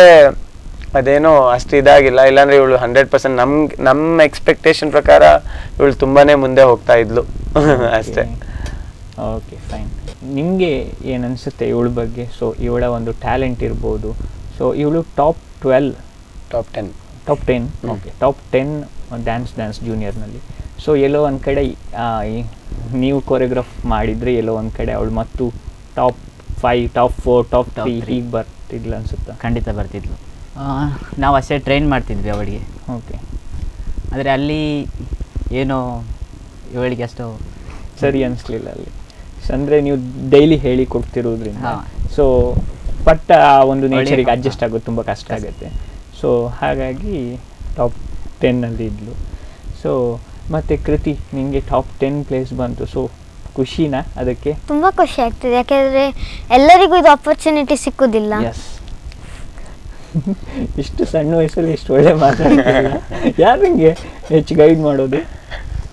Speaker 4: ಅದೇನೋ ಅಷ್ಟು ಇದಾಗಿಲ್ಲ. ಇಲ್ಲಾಂದ್ರೆ ಇವಳು 100% ನಮ್ಮ ಎಕ್ಸ್ಪೆಕ್ಟೇಷನ್ ಪ್ರಕಾರ ಇವಳು ತುಂಬಾನೇ ಮುಂದೆ ಹೋಗ್ತಾ ಇದ್ಲು ಅಷ್ಟೇ.
Speaker 1: Okay, fine. ನಿಮಗೆ ಏನನ್ಸುತ್ತೆ ಇವಳ ಬಗ್ಗೆ? ಸೊ ಇವಳ ಒಂದು ಟ್ಯಾಲೆಂಟ್ ಇರ್ಬೋದು. ಸೊ ಇವಳು ಟಾಪ್ 10 ಓಕೆ, ಟಾಪ್ 10 ಡ್ಯಾನ್ಸ್ ಜೂನಿಯರ್ನಲ್ಲಿ. ಸೊ ಎಲ್ಲೋ ಒಂದು ಕಡೆ ನೀವು ಕೊರಿಯೋಗ್ರಾಫ್ ಮಾಡಿದರೆ ಎಲ್ಲೋ ಒಂದು ಕಡೆ ಅವಳು ಮತ್ತು ಟಾಪ್ 5, ಟಾಪ್ 4, ಟಾಪ್ 3 ಹೀಗೆ ಬರ್ತಿದ್ಲು ಅನ್ಸುತ್ತಾ?
Speaker 5: ಖಂಡಿತ ಬರ್ತಿದ್ಲು. ನಾವು ಅಷ್ಟೇ ಟ್ರೈನ್ ಮಾಡ್ತಿದ್ವಿ ಅವಳಿಗೆ.
Speaker 1: ಓಕೆ.
Speaker 5: ಆದರೆ ಅಲ್ಲಿ ಏನೋ ಇವಳಿಗೆ ಅಷ್ಟು
Speaker 1: ಸರಿ ಅನಿಸ್ಲಿಲ್ಲ ಅಲ್ಲಿ. ಅಂದರೆ ನೀವು ಡೈಲಿ ಹೇಳಿ ಕೊಡ್ತಿರೋದ್ರಿಂದ ಸೊ ಬಟ್ ಆ ಒಂದು ನೇಚರಿಗೆ ಅಡ್ಜಸ್ಟ್ ಆಗೋದು ತುಂಬ ಕಷ್ಟ ಆಗುತ್ತೆ. ಸೊ ಹಾಗಾಗಿ ಟಾಪ್ 10 ಇದ್ಲು. ಸೊ ಮತ್ತು ಕೃತಿ, ನಿಮಗೆ ಟಾಪ್ 10 ಪ್ಲೇಸ್ ಬಂತು. ಸೊ ಖುಷಿನಾ ಅದಕ್ಕೆ?
Speaker 3: ತುಂಬ ಖುಷಿ ಆಗ್ತಿದೆ, ಯಾಕೆಂದರೆ ಎಲ್ಲರಿಗೂ ಇದು ಅಪರ್ಚುನಿಟಿ ಸಿಕ್ಕುದಿಲ್ಲ.
Speaker 1: ಇಷ್ಟು ಸಣ್ಣ ವಯಸ್ಸಲ್ಲಿ ಇಷ್ಟು ಒಳ್ಳೆ ಮಾತಾಡ್ತಿಲ್ಲ. ಯಾರು ನಿಮಗೆ ಹೆಚ್ಚು ಗೈಡ್ ಮಾಡೋದು?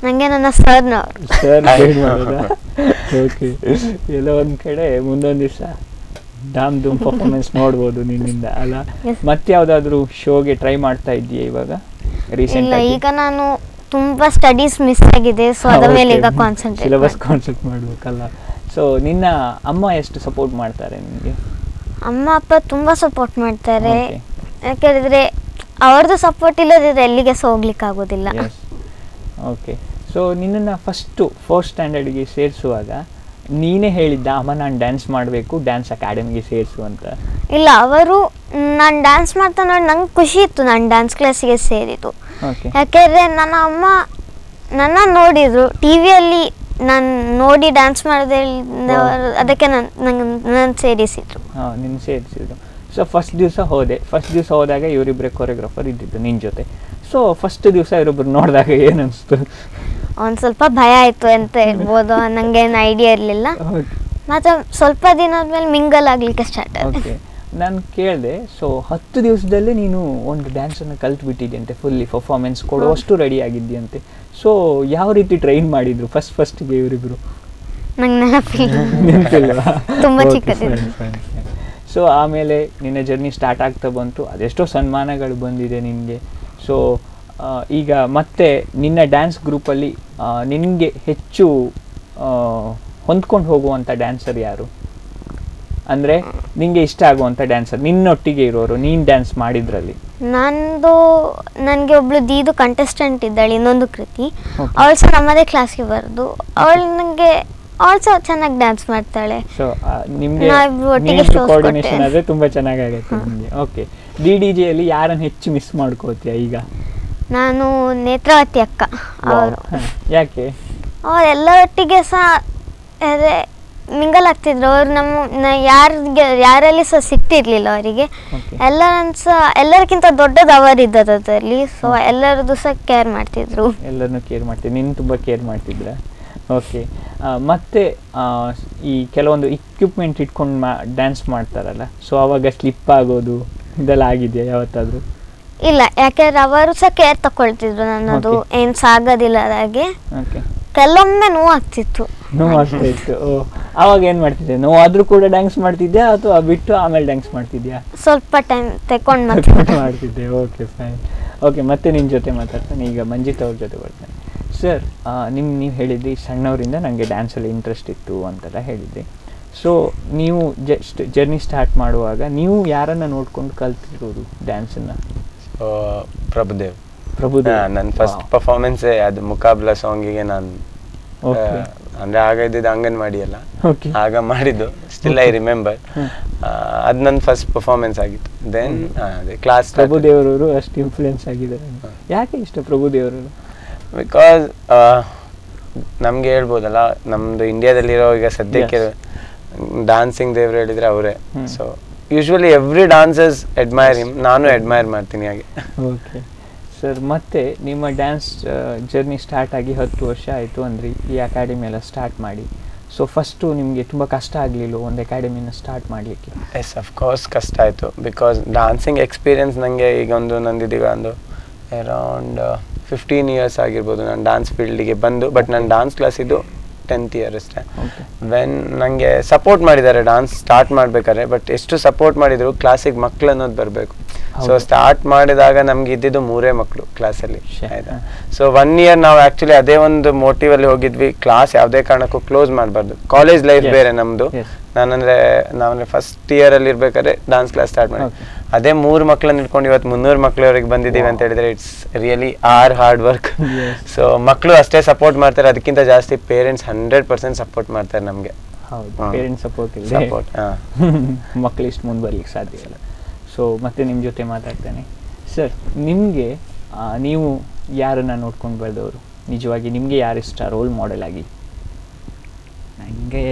Speaker 3: ನನಗೆ ನನ್ನ ಸರ್
Speaker 1: ಗೈಡ್ ಮಾಡೋದಾ? ಓಕೆ. ಎಲ್ಲೋ ಒಂದು ಕಡೆ ಮುಂದೊಂದು ದಿವಸ ಧಾಮ್ ಧೂಮ್ ಪರ್ಫಾರ್ಮೆನ್ಸ್ ನೋಡ್ಬೋದು ನಿನ್ನಿಂದ ಅಲ್ಲ? ಮತ್ತೆ ಯಾವುದಾದ್ರೂ ಶೋಗೆ ಟ್ರೈ ಮಾಡ್ತಾ ಇದೆಯಾ ಇವಾಗ ರೀಸೆಂಟ್?
Speaker 3: ಇಲ್ಲ, ಈಗ ನಾನು ತುಂಬ ಸ್ಟಡೀಸ್ ಮಿಸ್ ಆಗಿದೆ. ಸೊ ಅದರ ಮೇಲೆ ಈಗ
Speaker 1: ಸಿಲೆಬಸ್ ಕಾನ್ಸಂಟ್ರೇಟ್ ಮಾಡಬೇಕಲ್ಲ. ಸೊ ನಿನ್ನ ಅಮ್ಮ ಎಷ್ಟು ಸಪೋರ್ಟ್ ಮಾಡ್ತಾರೆ ನಿಮಗೆ?
Speaker 3: ಅಮ್ಮ ಅಪ್ಪ ತುಂಬ ಸಪೋರ್ಟ್ ಮಾಡ್ತಾರೆ. ಯಾಕೆಂದರೆ ಅವ್ರದ್ದು ಸಪೋರ್ಟ್ ಇಲ್ಲದಿದ್ರೆ ಎಲ್ಲಿಗೆ ಸಹ ಹೋಗ್ಲಿಕ್ಕೆ ಆಗೋದಿಲ್ಲ.
Speaker 1: ಓಕೆ. ಸೊ ನಿನ್ನನ್ನು ಫಸ್ಟ್ ಸ್ಟ್ಯಾಂಡರ್ಡ್ಗೆ ಸೇರಿಸುವಾಗ ನೀನೇ ಹೇಳಿದ್ದ ಅಮ್ಮ ನಾನು ಡ್ಯಾನ್ಸ್ ಮಾಡಬೇಕು, ಡ್ಯಾನ್ಸ್ ಅಕಾಡೆಮಿಗೆ ಸೇರಿಸು ಅಂತ? ಇಲ್ಲ, ಅವರು ನಾನು ಡ್ಯಾನ್ಸ್ ಮಾಡ್ತಾ ನೋಡಿ ನಂಗೆ ಖುಷಿ ಇತ್ತು ನಾನು ಡ್ಯಾನ್ಸ್ ಕ್ಲಾಸಿಗೆ ಸೇರಿದ್ದು. ಯಾಕೆಂದರೆ ನನ್ನ ಅಮ್ಮ ನನ್ನ ನೋಡಿದ್ರು ಟಿವಿಯಲ್ಲಿ, ನಾನು ನೋಡಿ ಡ್ಯಾನ್ಸ್ ಮಾಡೋದೇ ಅದಕ್ಕೆ ನನ್ನ ಸೇರಿಸಿದ್ರು. ನಿನ್ನ ಸೇರಿಸಿದ್ರು. ಸೊ ಫಸ್ಟ್ ದಿವಸ ಹೋದಾಗ ಇವರಿಬ್ಬರೇ ಕೊರಿಯೋಗ್ರಾಫರ್ ಇದ್ದಿದ್ದು ನಿನ್ನ ಜೊತೆ. ಸೊ ಫಸ್ಟ್ ದಿವಸ ಇವರಿಬ್ಬರು ನೋಡಿದಾಗ ಏನು ಅನಿಸ್ತು? ಒಂದು ಸ್ವಲ್ಪ ಭಯ ಆಯಿತು ಅಂತ ಹೇಳ್ಬೋದು. ನನಗೇನು ಐಡಿಯಾ ಇರಲಿಲ್ಲ. ಮತ್ತು ಸ್ವಲ್ಪ ದಿನ ಆದಮೇಲೆ ಮಿಂಗಲ್ ಆಗಲಿಕ್ಕೆ ಸ್ಟಾರ್ಟ್ ಆಯಿತು. ನಾನು ಕೇಳಿದೆ, ಸೊ 10 ದಿವಸದಲ್ಲೇ ನೀನು ಒಂದು ಡ್ಯಾನ್ಸನ್ನು ಕಲ್ತ್ಬಿಟ್ಟಿದ್ಯಂತೆ, ಫುಲ್ಲಿ ಪರ್ಫಾರ್ಮೆನ್ಸ್ ಕೊಡುವಷ್ಟು ರೆಡಿ ಆಗಿದ್ಯಂತೆ. ಸೊ ಯಾವ ರೀತಿ ಟ್ರೈನ್ ಮಾಡಿದ್ರು ಫಸ್ಟ್ಗೆ ಇವರಿಬ್ಬರು? ನಂಗೆ ನೆನಪಿಲ್ವಾ? ತುಂಬ ಚಿಕ್ಕದಿದೆ. ಸೊ ಆಮೇಲೆ ನಿನ್ನ ಜರ್ನಿ ಸ್ಟಾರ್ಟ್ ಆಗ್ತಾ ಬಂತು, ಅದೆಷ್ಟೋ ಸನ್ಮಾನಗಳು ಬಂದಿದೆ ನಿನಗೆ. ಸೊ ಈಗ ಮತ್ತೆ ನಿನ್ನ ಡ್ಯಾನ್ಸ್ ಗ್ರೂಪಲ್ಲಿ ನಿನಗೆ ಹೆಚ್ಚು ಹೊಂದ್ಕೊಂಡು ಹೋಗುವಂಥ ಡ್ಯಾನ್ಸರ್ ಯಾರು? ಅಂದರೆ ನಿನಗೆ ಇಷ್ಟ ಆಗುವಂಥ ಡ್ಯಾನ್ಸರ್, ನಿನ್ನೊಟ್ಟಿಗೆ ಇರೋರು, ನೀನು ಡ್ಯಾನ್ಸ್ ಮಾಡಿದ್ರಲ್ಲಿ? ನನಗೆ ಒಬ್ಳು ದೀದು ಕಂಟೆಸ್ಟೆಂಟ್ ಇದ್ದಾಳೆ, ಇನ್ನೊಂದು ಕೃತಿ. ಅವಳು ಸಹ ನಮ್ಮದೇ ಕ್ಲಾಸ್ಗೆ ಬರೋದು. ಅವಳು ನನಗೆ ಆಲ್ಸೋ ಚೆನ್ನಾಗಿ ಡ್ಯಾನ್ಸ್ ಮಾಡ್ತಾಳೆ. ಸೊ ನಿಮಗೆ ಕೋಆರ್ಡಿನೇಷನ್ ಆದರೆ ತುಂಬ ಚೆನ್ನಾಗಾಗುತ್ತೆ ನಿಮಗೆ. ಓಕೆ. DDJಯಲ್ಲಿ ಯಾರನ್ನು ಹೆಚ್ಚು ಮಿಸ್ ಮಾಡ್ಕೋತೀಯ ಈಗ?
Speaker 3: ನಾನು ನೇತ್ರಾವತಿ ಅಕ್ಕ ಅವರು.
Speaker 1: ಯಾಕೆ?
Speaker 3: ಅವ್ರು ಎಲ್ಲರೊಟ್ಟಿಗೆ ಸಹ ಅದೇ ಮಿಂಗಲ್ ಆಗ್ತಿದ್ರು. ಅವ್ರು ನಮ್ಮ ಯಾರಲ್ಲಿ ಸಹ ಸಿಗ್ತಿರ್ಲಿಲ್ಲ ಅವರಿಗೆ. ಎಲ್ಲರಿಗಿಂತ ದೊಡ್ಡದು ಅವರಿದ್ದದ್ದು ಅದರಲ್ಲಿ. ಸೊ ಎಲ್ಲರದ್ದು ಸಹ ಕೇರ್ ಮಾಡ್ತಿದ್ರು.
Speaker 1: ಎಲ್ಲರನ್ನು ಕೇರ್ ಮಾಡ್ತಿದ್ರು. ನೀನು ತುಂಬ ಕೇರ್ ಮಾಡ್ತಿದ್ರ? ಓಕೆ. ಮತ್ತೆ ಈ ಕೆಲವೊಂದು ಇಕ್ವಿಪ್ಮೆಂಟ್ ಇಟ್ಕೊಂಡು ಡ್ಯಾನ್ಸ್ ಮಾಡ್ತಾರಲ್ಲ, ಸೊ ಅವಾಗ ಸ್ಲಿಪ್ ಆಗೋದು ಇದೆಲ್ಲ ಆಗಿದೆಯಾ ಯಾವತ್ತಾದರೂ?
Speaker 3: ಇಲ್ಲ, ಯಾಕೆಂದ್ರೆ ಅವರು ಸಹ ಕೇರ್ ತಗೊಳ್ತಿದ್ರು ನನ್ನದು ಏನು ಸಾಗೋದಿಲ್ಲ ಹಾಗೆ. ಕೆಲವೊಮ್ಮೆ ನೋವು ಆಗ್ತಿತ್ತು.
Speaker 1: ನೋವು ಆಗ್ತಾ ಇತ್ತು. ಅವಾಗ ಏನು ಮಾಡ್ತಿದ್ದೆ? ನೋವಾದ್ರೂ ಕೂಡ ಡ್ಯಾನ್ಸ್ ಮಾಡ್ತಿದ್ಯಾ ಅಥವಾ ಬಿಟ್ಟು ಆಮೇಲೆ ಡ್ಯಾನ್ಸ್ ಮಾಡ್ತಿದ್ಯಾ?
Speaker 3: ಸ್ವಲ್ಪ ಟೈಮ್ ತಗೊಂಡು
Speaker 1: ಮಾಡ್ತಿದ್ದೆ. Okay, fine. ಓಕೆ, ಮತ್ತೆ ನಿನ್ನ ಜೊತೆ ಮಾತಾಡ್ತಾನೆ. ಈಗ ಮಂಜಿತ್ ಅವ್ರ ಜೊತೆ ಬರ್ತಾನೆ. ಸರ್, ನೀವು ಹೇಳಿದ್ರಿ ಸಣ್ಣವರಿಂದ ನನಗೆ ಡ್ಯಾನ್ಸಲ್ಲಿ ಇಂಟ್ರೆಸ್ಟ್ ಇತ್ತು ಅಂತೆಲ್ಲ ಹೇಳಿದ್ರಿ. ಸೊ ನೀವು ಜಸ್ಟ್ ಜರ್ನಿ ಸ್ಟಾರ್ಟ್ ಮಾಡುವಾಗ ನೀವು ಯಾರನ್ನು ನೋಡ್ಕೊಂಡು ಕಲ್ತಿರೋದು ಡ್ಯಾನ್ಸನ್ನು?
Speaker 4: ಪ್ರಭುದೇವ್. ನನ್ನ ಫಸ್ಟ್ ಪರ್ಫಾರ್ಮೆನ್ಸೇ ಅದು ಮುಕಾಬ್ಲಾ ಸಾಂಗಿಗೆ. ನಾನು ಅಂದ್ರೆ ಆಗ ಇದ್ದಿದ್ದು ಅಂಗನವಾಡಿ ಅಲ್ಲ, ಆಗ ಮಾಡಿದ್ದು. Still I remember. ಅದು ನನ್ನ ಫಸ್ಟ್ ಪರ್ಫಾರ್ಮೆನ್ಸ್ ಆಗಿತ್ತು. Then class.
Speaker 1: ಪ್ರಭುದೇವರವರು ಅಷ್ಟು ಇನ್ಫ್ಲೂಯೆನ್ಸ್ ಆಗಿದ್ದಾರೆ. ಯಾಕೆ ಇಷ್ಟ ಪ್ರಭುದೇವರವರು?
Speaker 4: ಬಿಕಾಸ್ ನಮ್ಗೆ ಹೇಳ್ಬೋದಲ್ಲ, ನಮ್ದು ಇಂಡಿಯಾದಲ್ಲಿರೋ ಈಗ ಸದ್ಯಕ್ಕೆ ಡಾನ್ಸಿಂಗ್ ದೇವ್ರು ಹೇಳಿದ್ರೆ ಅವರೇ. So usually every dancers admire him. ನಾನು ಅಡ್ಮೈರ್ ಮಾಡ್ತೀನಿ ಹಾಗೆ.
Speaker 1: ಓಕೆ ಸರ್, ಮತ್ತೆ ನಿಮ್ಮ ಡ್ಯಾನ್ಸ್ ಜರ್ನಿ ಸ್ಟಾರ್ಟ್ ಆಗಿ 10 ವರ್ಷ ಆಯಿತು ಅಂದರೆ ಈ ಅಕಾಡೆಮಿ ಎಲ್ಲ ಸ್ಟಾರ್ಟ್ ಮಾಡಿ. ಸೊ ಫಸ್ಟು ನಿಮಗೆ ತುಂಬ ಕಷ್ಟ ಆಗಲಿಲ್ಲ ಒಂದು ಅಕಾಡೆಮಿನ ಸ್ಟಾರ್ಟ್ ಮಾಡಲಿಕ್ಕೆ?
Speaker 4: ಎಸ್, ಅಫ್ಕೋರ್ಸ್ ಕಷ್ಟ ಆಯಿತು. ಬಿಕಾಸ್ ಡಾನ್ಸಿಂಗ್ ಎಕ್ಸ್ಪೀರಿಯನ್ಸ್ ನನಗೆ ಈಗ ನಂದಿದೀಗ ಒಂದು ಅರೌಂಡ್ 15 ಇಯರ್ಸ್ ಆಗಿರ್ಬೋದು ನಾನು ಡಾನ್ಸ್ ಫೀಲ್ಡಿಗೆ ಬಂದು. ಬಟ್ ನಾನು ಡಾನ್ಸ್ ಕ್ಲಾಸ್ ಇದು 10th ಇಯರ್ ಅಷ್ಟೇ. ವೆನ್ ನನಗೆ ಸಪೋರ್ಟ್ ಮಾಡಿದ್ದಾರೆ ಡಾನ್ಸ್ ಸ್ಟಾರ್ಟ್ ಮಾಡ್ಬೇಕಾದ್ರೆ. ಬಟ್ ಎಷ್ಟು ಸಪೋರ್ಟ್ ಮಾಡಿದ್ರು ಕ್ಲಾಸಿಗೆ ಮಕ್ಳು ಅನ್ನೋದು ಬರಬೇಕು. ಸೊ ಸ್ಟಾರ್ಟ್ ಮಾಡಿದಾಗ ನಮ್ಗೆ ಇದ್ದಿದ್ದು 3 ಮಕ್ಕಳು ಕ್ಲಾಸಲ್ಲಿ, ಆಯ್ತಾ. ಸೊ 1 ಇಯರ್ ನಾವು ಆ್ಯಕ್ಚುಲಿ ಅದೇ ಒಂದು ಮೋಟಿವಲ್ಲಿ ಹೋಗಿದ್ವಿ, ಕ್ಲಾಸ್ ಯಾವುದೇ ಕಾರಣಕ್ಕೂ ಕ್ಲೋಸ್ ಮಾಡಬಾರ್ದು. ಕಾಲೇಜ್ ಲೈಫ್ ಬೇರೆ ನಮ್ಮದು. ನಾವಂದ್ರೆ ಫಸ್ಟ್ ಇಯರಲ್ಲಿ ಇರ್ಬೇಕಾದ್ರೆ ಡಾನ್ಸ್ ಕ್ಲಾಸ್ ಸ್ಟಾರ್ಟ್ ಮಾಡಿ ಅದೇ 3 ಮಕ್ಕಳನ್ನ ಇಟ್ಕೊಂಡು ಇವತ್ತು 300 ಮಕ್ಕಳವರೆಗೆ ಬಂದಿದ್ದೀವಿ ಅಂತ ಹೇಳಿದ್ರೆ it's really hard work. So ಮಕ್ಕಳು ಅಷ್ಟೇ ಸಪೋರ್ಟ್ ಮಾಡ್ತಾರೆ, ಅದಕ್ಕಿಂತ ಜಾಸ್ತಿ ಪೇರೆಂಟ್ಸ್ 100% ಸಪೋರ್ಟ್ ಮಾಡ್ತಾರೆ ನಮಗೆ.
Speaker 1: ಪೇರೆಂಟ್ಸ್ ಸಪೋರ್ಟ್ ಮಕ್ಕಳು ಇಷ್ಟು ಮುಂದೆ ಬರ್ಲಿಕ್ಕೆ ಸಾಧ್ಯ ಇಲ್ಲ. ಸೊ ಮತ್ತೆ ನಿಮ್ಮ ಜೊತೆ ಮಾತಾಡ್ತೇನೆ. ಸರ್, ನಿಮಗೆ ನೀವು ಯಾರನ್ನು ನೋಡ್ಕೊಂಡು ಬೆಳೆದವರು? ನಿಜವಾಗಿ ನಿಮಗೆ ಯಾರು ಇಷ್ಟ ರೋಲ್ ಮಾಡೆಲ್ ಆಗಿ?
Speaker 5: ನನಗೆ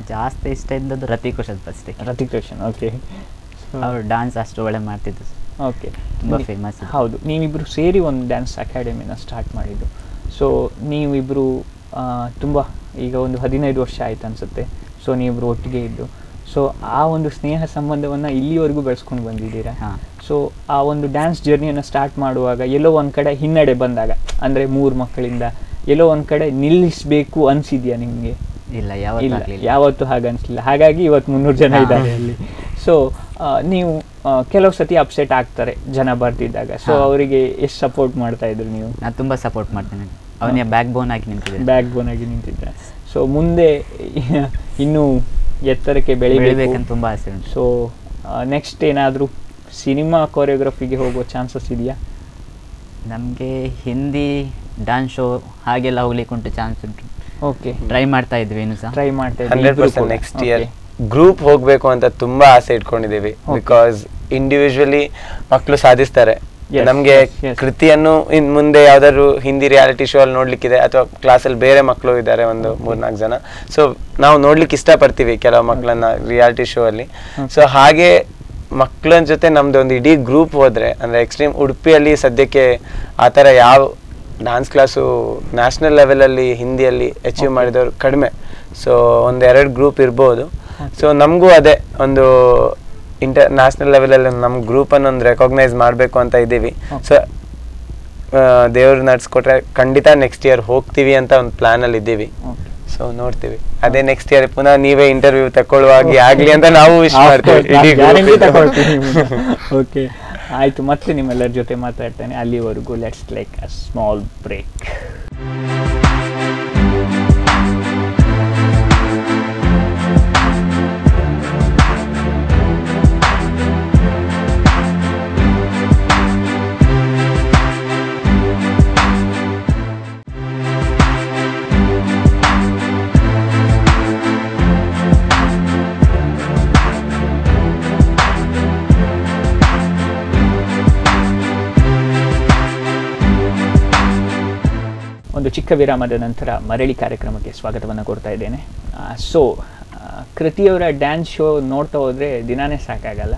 Speaker 5: ಜಾಸ್ತಿ ಇಷ್ಟ ಇದ್ದದ್ದು ರತಿಕ್ ರೋಷನ್ ಫಸ್ಟೇ.
Speaker 1: ರತಿಕ್ ರೋಷನ್, ಓಕೆ.
Speaker 5: ಅವರು ಡ್ಯಾನ್ಸ್ ಅಷ್ಟು ಒಳ್ಳೆ ಮಾಡ್ತಿದ್ದು.
Speaker 1: ಓಕೆ,
Speaker 5: ತುಂಬ ಫೇಮಸ್.
Speaker 1: ಹೌದು, ನೀವಿಬ್ಬರು ಸೇರಿ ಒಂದು ಡ್ಯಾನ್ಸ್ ಅಕಾಡೆಮಿನ ಸ್ಟಾರ್ಟ್ ಮಾಡಿದ್ದು. ಸೊ ನೀವಿಬ್ಬರು ತುಂಬ ಈಗ ಒಂದು 15 ವರ್ಷ ಆಯ್ತು ಅನಿಸುತ್ತೆ. ಸೊ ನೀವಿಬ್ಬರು ಒಟ್ಟಿಗೆ ಇದ್ದು ಸೊ ಆ ಒಂದು ಸ್ನೇಹ ಸಂಬಂಧವನ್ನು ಇಲ್ಲಿವರೆಗೂ ಬೆಳೆಸ್ಕೊಂಡು ಬಂದಿದ್ದೀರಾ. ಸೊ ಆ ಒಂದು ಡ್ಯಾನ್ಸ್ ಜರ್ನಿಯನ್ನು ಸ್ಟಾರ್ಟ್ ಮಾಡುವಾಗ ಎಲ್ಲೋ ಒಂದು ಕಡೆ ಹಿನ್ನಡೆ ಬಂದಾಗ, ಅಂದರೆ 3 ಮಕ್ಕಳಿಂದ ಎಲ್ಲೋ ಒಂದು ಕಡೆ ನಿಲ್ಲಿಸಬೇಕು ಅನಿಸಿದ್ಯಾ ನಿಮಗೆ?
Speaker 5: ಇಲ್ಲ,
Speaker 1: ಯಾವತ್ತೂ ಹಾಗೆ ಅನಿಸಲಿಲ್ಲ. ಹಾಗಾಗಿ ಇವತ್ತು 300 ಜನ ಇದ್ದಾರೆ ಅಲ್ಲಿ. ಸೊ ನೀವು ಕೆಲವು ಸತಿ ಅಪ್ಸೆಟ್ ಆಗ್ತಾರೆ ಜನ ಬರ್ತಿದ್ದಾಗ. ಸೊ ಅವರಿಗೆ ಎಷ್ಟು ಸಪೋರ್ಟ್ ಮಾಡ್ತಾ ಇದ್ರು ನೀವು?
Speaker 5: ನಾನು ತುಂಬ ಸಪೋರ್ಟ್ ಮಾಡ್ತೇನೆ. ಅವನಿಗೆ ಬ್ಯಾಕ್ ಬೋನ್ ಆಗಿ ನಿಂತಿದ್ದೆ. ಸೊ ಮುಂದೆ ಇನ್ನೂ ಎತ್ತರಕ್ಕೆ ಬೆಳಿಬೇಕಂತ ತುಂಬ ಆಸೆ ಉಂಟು.
Speaker 1: ಸೊ ನೆಕ್ಸ್ಟ್ ಏನಾದರೂ ಸಿನಿಮಾ ಕೊರಿಯೋಗ್ರಫಿಗೆ ಹೋಗೋ ಚಾನ್ಸಸ್ ಇದೆಯಾ?
Speaker 5: ನಮಗೆ ಹಿಂದಿ ಡ್ಯಾನ್ಸ್ ಶೋ ಹಾಗೆಲ್ಲ ಹೋಗ್ಲಿಕ್ಕೆ ಉಂಟು, ಚಾನ್ಸ್ ಉಂಟು.
Speaker 1: ಓಕೆ,
Speaker 5: ಟ್ರೈ ಮಾಡ್ತಾ ಇದ್ವಿ. ಇನ್ನು ಸಹ
Speaker 1: ಟ್ರೈ ಮಾಡ್ತಾ ಇದ್ವಿ.
Speaker 4: 100% ನೆಕ್ಸ್ಟ್ ಇಯರ್ ಗ್ರೂಪ್ ಹೋಗಬೇಕು ಅಂತ ತುಂಬಾ ಆಸೆ ಇಟ್ಕೊಂಡಿದ್ದೀವಿ. ಬಿಕಾಸ್ ಇಂಡಿವಿಜುವಲಿ ಮಕ್ಕಳು ಸಾಧಿಸ್ತಾರೆ. ನಮ್ಗೆ ಕೃತಿಯನ್ನು ಇನ್ ಮುಂದೆ ಯಾವ್ದಾದ್ರು ಹಿಂದಿ ರಿಯಾಲಿಟಿ ಶೋ ಅಲ್ಲಿ ನೋಡ್ಲಿಕ್ಕಿದೆ, ಅಥವಾ ಕ್ಲಾಸಲ್ಲಿ ಬೇರೆ ಮಕ್ಕಳು ಇದ್ದಾರೆ ಒಂದು 3-4 ಜನ. ಸೊ ನಾವು ನೋಡ್ಲಿಕ್ಕೆ ಇಷ್ಟಪಡ್ತೀವಿ ಕೆಲವು ಮಕ್ಕಳನ್ನ ರಿಯಾಲಿಟಿ ಶೋ ಅಲ್ಲಿ. ಸೊ ಹಾಗೆ ಮಕ್ಕಳ ಜೊತೆ ನಮ್ದು ಒಂದು ಇಡೀ ಗ್ರೂಪ್ ಹೋದ್ರೆ, ಅಂದ್ರೆ ಎಕ್ಸ್ಟ್ರೀಮ್ ಉಡುಪಿಯಲ್ಲಿ ಸದ್ಯಕ್ಕೆ ಆತರ ಯಾವ ಡಾನ್ಸ್ ಕ್ಲಾಸು ನ್ಯಾಷನಲ್ ಲೆವೆಲಲ್ಲಿ ಹಿಂದಿಯಲ್ಲಿ ಅಚೀವ್ ಮಾಡಿದವರು ಕಡಿಮೆ. ಸೊ 1-2 ಗ್ರೂಪ್ ಇರ್ಬೋದು. ಸೊ ನಮಗೂ ಅದೇ ಒಂದು ಇಂಟರ್ನ್ಯಾಷನಲ್ ಲೆವೆಲಲ್ಲಿ ನಮ್ಮ ಗ್ರೂಪನ್ನು ಒಂದು ರೆಕಾಗ್ನೈಸ್ ಮಾಡಬೇಕು ಅಂತ ಇದ್ದೀವಿ. ಸೊ ದೇವ್ರು ನಡ್ಸ್ಕೊಟ್ರೆ ಖಂಡಿತ ನೆಕ್ಸ್ಟ್ ಇಯರ್ ಹೋಗ್ತೀವಿ ಅಂತ ಒಂದು ಪ್ಲಾನಲ್ಲಿ ಇದ್ದೀವಿ. ಸೊ ನೋಡ್ತೀವಿ, ಅದೇ ನೆಕ್ಸ್ಟ್ ಇಯರ್ ಪುನಃ ನೀವೇ ಇಂಟರ್ವ್ಯೂ ತಗೊಳ್ಳುವಾಗಿ ಆಗಲಿ ಅಂತ ನಾವು ವಿಶ್ ಮಾಡ್ತೀವಿ.
Speaker 1: ಓಕೆ, ಆಯಿತು. ಮತ್ತೆ ನಿಮ್ಮೆಲ್ಲರ ಜೊತೆ ಮಾತಾಡ್ತೇನೆ. ಅಲ್ಲಿವರೆಗೂ let's take a small break. ಒಂದು ಚಿಕ್ಕ ವಿರಾಮದ ನಂತರ ಮರಳಿ ಕಾರ್ಯಕ್ರಮಕ್ಕೆ ಸ್ವಾಗತವನ್ನು ಕೊಡ್ತಾ ಇದ್ದೇನೆ. ಸೊ ಕೃತಿಯವರ ಡ್ಯಾನ್ಸ್ ಶೋ ನೋಡ್ತಾ ಹೋದರೆ ದಿನಾನೇ ಸಾಕಾಗಲ್ಲ.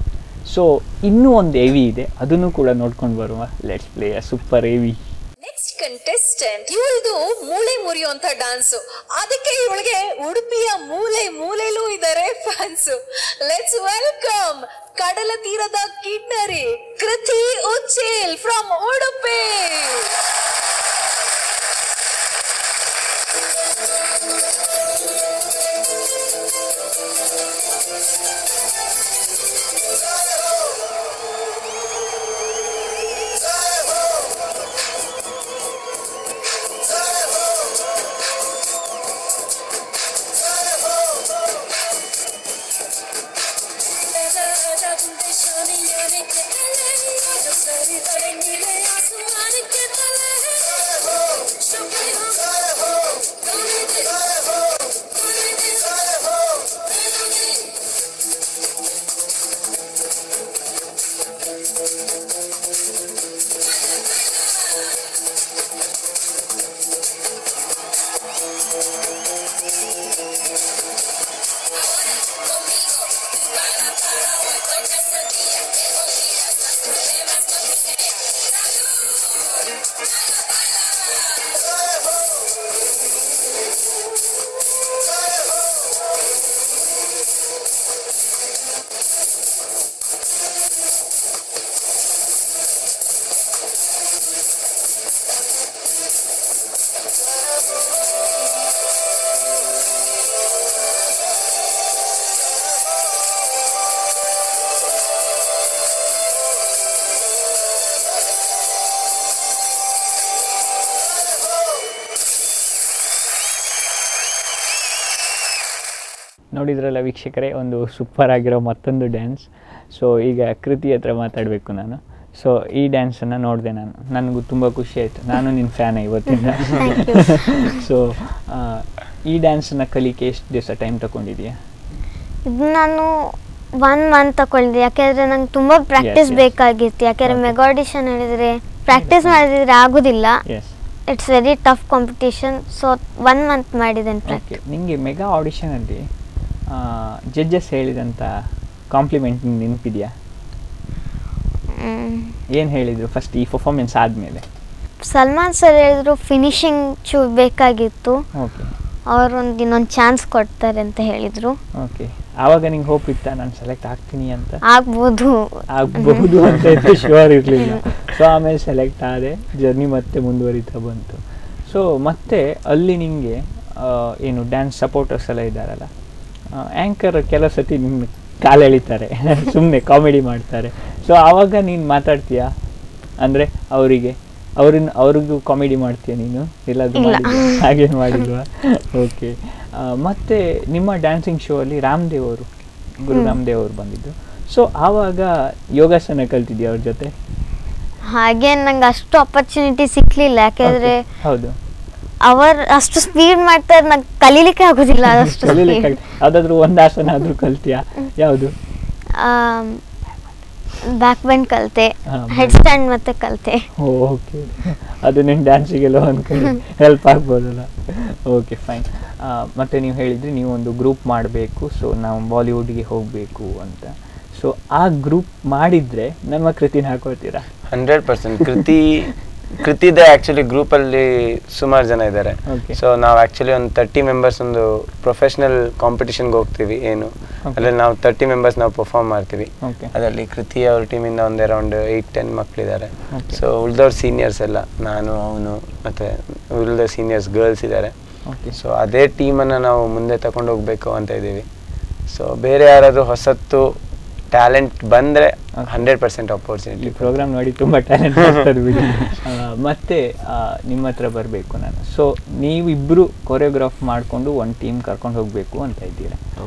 Speaker 1: ಸೊ ಇನ್ನೂ ಒಂದು ಎವಿ ಇದೆ, ಅದನ್ನು ಕೂಡ ನೋಡ್ಕೊಂಡು ಬರುವ. Let's play a super AV.
Speaker 6: Next contestant ಇವಳದು ಮೂಳೆ ಮುರಿಯುವಂತ ಡಾನ್ಸ್, ಅದಕ್ಕೆ ಇವಳಿಗೆ ಉಡುಪಿಯ ಮೂಲೆ ಮೂಲೆಲೂ ಇದ್ದಾರೆ ಫ್ಯಾನ್ಸ್. ಲೆಟ್ಸ್ ವೆಲ್ಕಮ್ ಕಡಲ ತೀರದ ಕಿನ್ನರಿ ಕೃತಿ ಉಚ್ಚಿಲ್ ಫ್ರಮ್ ಉಡುಪಿ.
Speaker 1: ನೋಡಿದ್ರಲ್ಲ ವೀಕ್ಷಕರೇ, ಒಂದು ಸೂಪರ್ ಆಗಿರೋ ಮತ್ತೊಂದು ಡ್ಯಾನ್ಸ್. ಸೊ ಈಗ ಕೃತಿ ಹತ್ರ ಮಾತಾಡಬೇಕು ನಾನು. ಸೊ ಈ ಡ್ಯಾನ್ಸನ್ನು ನೋಡಿದೆ ನಾನು, ನನಗೂ ತುಂಬ ಖುಷಿ ಆಯಿತು. ನಾನು ನಿನ್ನ ಫ್ಯಾನ್ ಇವತ್ತಿಂದ. ಸೊ ಈ ಡ್ಯಾನ್ಸನ್ನು ಕಲಿಕೆ ಎಷ್ಟು ದಿವಸ ಟೈಮ್ ತಗೊಂಡಿದೆಯಾ?
Speaker 3: ಇದು ನಾನು 1 ಮಂತ್ ತಗೊಳ್ಳಿದೆ, ಯಾಕೆಂದರೆ ನಂಗೆ ತುಂಬ ಪ್ರಾಕ್ಟೀಸ್ ಬೇಕಾಗಿತ್ತು. ಯಾಕೆಂದರೆ ಮೆಗಾ ಆಡಿಷನ್ ಹೇಳಿದರೆ ಪ್ರಾಕ್ಟೀಸ್ ಮಾಡಿದರೆ ಆಗೋದಿಲ್ಲ. It's very tough competition. So 1 month ಮಾಡಿದ್ದೇನೆ ಪ್ರಾಕ್ಟೀಸ್.
Speaker 1: ನಿಮಗೆ ಮೆಗಾ ಆಡಿಷನಲ್ಲಿ ಜಡ್ಜಸ್ ಹೇಳಿದಂಥ ಕಾಂಪ್ಲಿಮೆಂಟ್ ನೆನಪಿದೆಯಾ? ಏನು ಹೇಳಿದರು ಫಸ್ಟ್ ಈ ಪರ್ಫಾರ್ಮೆನ್ಸ್ ಆದಮೇಲೆ?
Speaker 3: ಸಲ್ಮಾನ್ ಸರ್ ಹೇಳಿದ್ರು ಫಿನಿಶಿಂಗ್ ಬೇಕಾಗಿತ್ತು, ಅವರೊಂದು ಇನ್ನೊಂದು ಚಾನ್ಸ್ ಕೊಡ್ತಾರೆ ಅಂತ ಹೇಳಿದರು.
Speaker 1: ಓಕೆ, ಆವಾಗ ನಿಂಗೆ ಹೋಪ್ ಇತ್ತಾ ನಾನು ಸೆಲೆಕ್ಟ್ ಆಗ್ತೀನಿ ಅಂತ?
Speaker 3: ಆಗ್ಬೋದು
Speaker 1: ಅಂತ ಶ್ಯೂರ್ ಇರಲಿಲ್ಲ. ಸೊ ಆಮೇಲೆ ಸೆಲೆಕ್ಟ್ ಆದೆ, ಜರ್ನಿ ಮತ್ತೆ ಮುಂದುವರಿತಾ ಬಂತು. ಸೊ ಮತ್ತೆ ಅಲ್ಲಿ ನಿಮಗೆ ಏನು ಡ್ಯಾನ್ಸ್ ಸಪೋರ್ಟರ್ಸ್ ಎಲ್ಲ ಇದ್ದಾರಲ್ಲ, ಆ್ಯಂಕರ್ ಕೆಲವು ಸತಿ ನಿನ್ನ ಕಾಲು ಎಳಿತಾರೆ, ಸುಮ್ಮನೆ ಕಾಮಿಡಿ ಮಾಡ್ತಾರೆ. ಸೊ ಆವಾಗ ನೀನು ಮಾತಾಡ್ತೀಯಾ? ಅಂದರೆ ಅವ್ರಿಗೂ ಕಾಮಿಡಿ ಮಾಡ್ತೀಯ ನೀನು? ಇಲ್ಲದು ಹಾಗೇನು ಮಾಡಿಲ್ವಾ? ಓಕೆ. ಮತ್ತು ನಿಮ್ಮ ಡ್ಯಾನ್ಸಿಂಗ್ ಶೋ ಅಲ್ಲಿ ರಾಮದೇವ್ ಅವರು, ಗುರು ರಾಮದೇವ್ ಅವರು ಬಂದಿದ್ದು. ಸೊ ಆವಾಗ ಯೋಗಾಸನ ಕಲ್ತಿದ್ಯಾ ಅವ್ರ ಜೊತೆ?
Speaker 3: ಹಾಗೆ ನಂಗೆ ಅಷ್ಟು ಅಪರ್ಚುನಿಟಿ ಸಿಕ್ಕಲಿಲ್ಲ, ಯಾಕೆಂದರೆ
Speaker 1: ಹೌದು
Speaker 3: ಅವರು ಅಷ್ಟು ಸ್ಪೀಡ್ ಮಾಡ್ತಾರೆ, ನಂಗೆ ಕಲೀಲಿಕ್ಕೆ ಆಗೋದಿಲ್ಲ ಅಷ್ಟು.
Speaker 1: ಯಾವುದಾದ್ರೂ ಒಂದು ಆಸನ ಆದರೂ ಕಲ್ತಿಯಾ? ಯಾವುದು?
Speaker 3: ಬ್ಯಾಕ್ ಬೆಂಡ್ ಕಲಿತೆ, ಹೆಡ್ ಸ್ಟ್ಯಾಂಡ್ ಮತ್ತೆ ಕಲಿತೆ.
Speaker 1: ಓಕೆ, ಅದು ನಿನ್ನ ಡ್ಯಾನ್ಸಿಗೆಲ್ಲ ಒಂದು ಕಡೆ ಹೆಲ್ಪ್ ಆಗ್ಬೋದಲ್ಲ. Okay, fine. ಮತ್ತು ನೀವು ಹೇಳಿದ್ರಿ ನೀವು ಒಂದು ಗ್ರೂಪ್ ಮಾಡಬೇಕು, ಸೊ ನಾವು ಬಾಲಿವುಡ್ಗೆ ಹೋಗಬೇಕು ಅಂತ. ಸೊ ಆ ಗ್ರೂಪ್ ಮಾಡಿದರೆ ನಮ್ಮ ಕೃತಿನ ಹಾಕೊಳ್ತೀರಾ?
Speaker 4: 100%. ಕೃತಿದೆ ಆ್ಯಕ್ಚುಲಿ ಗ್ರೂಪಲ್ಲಿ ಸುಮಾರು ಜನ ಇದ್ದಾರೆ. ಸೊ ನಾವು ಆ್ಯಕ್ಚುಲಿ ಒಂದು 30 ಮೆಂಬರ್ಸ್ ಒಂದು ಪ್ರೊಫೆಷ್ನಲ್ ಕಾಂಪಿಟಿಷನ್ಗೆ ಹೋಗ್ತೀವಿ. ಏನು ಅದರಲ್ಲಿ ನಾವು 30 ಮೆಂಬರ್ಸ್ ನಾವು ಪರ್ಫಾರ್ಮ್ ಮಾಡ್ತೀವಿ. ಅದರಲ್ಲಿ ಕೃತಿ ಅವ್ರ ಟೀಮಿಂದ ಒಂದು ಅರೌಂಡ್ 8-10 ಮಕ್ಕಳಿದ್ದಾರೆ. ಸೊ ಉಳಿದವ್ರು ಸೀನಿಯರ್ಸ್ ಎಲ್ಲ, ನಾನು, ಅವನು ಮತ್ತು ಉಳಿದ ಸೀನಿಯರ್ಸ್ ಗರ್ಲ್ಸ್ ಇದ್ದಾರೆ. ಸೊ ಅದೇ ಟೀಮನ್ನು ನಾವು ಮುಂದೆ ತಗೊಂಡು ಹೋಗಬೇಕು ಅಂತ ಇದ್ದೀವಿ. ಸೊ ಬೇರೆ ಯಾರಾದರೂ ಹೊಸತ್ತು ಟ್ಯಾಲೆಂಟ್ ಬಂದರೆ 100% ಅಪರ್ಚುನಿಟಿ.
Speaker 1: ಪ್ರೋಗ್ರಾಮ್ ನೋಡಿ ತುಂಬ ಟ್ಯಾಲೆಂಟ್ ಬರ್ತದೆ ಬಿಡಿ. ಮತ್ತೆ ನಿಮ್ಮ ಹತ್ರ ಬರಬೇಕು ನಾನು. ಸೊ ನೀವಿಬ್ಬರು ಕೊರಿಯೋಗ್ರಾಫ್ ಮಾಡಿಕೊಂಡು ಒಂದು ಟೀಮ್ ಕರ್ಕೊಂಡು ಹೋಗಬೇಕು ಅಂತ ಇದ್ದೀರಾ.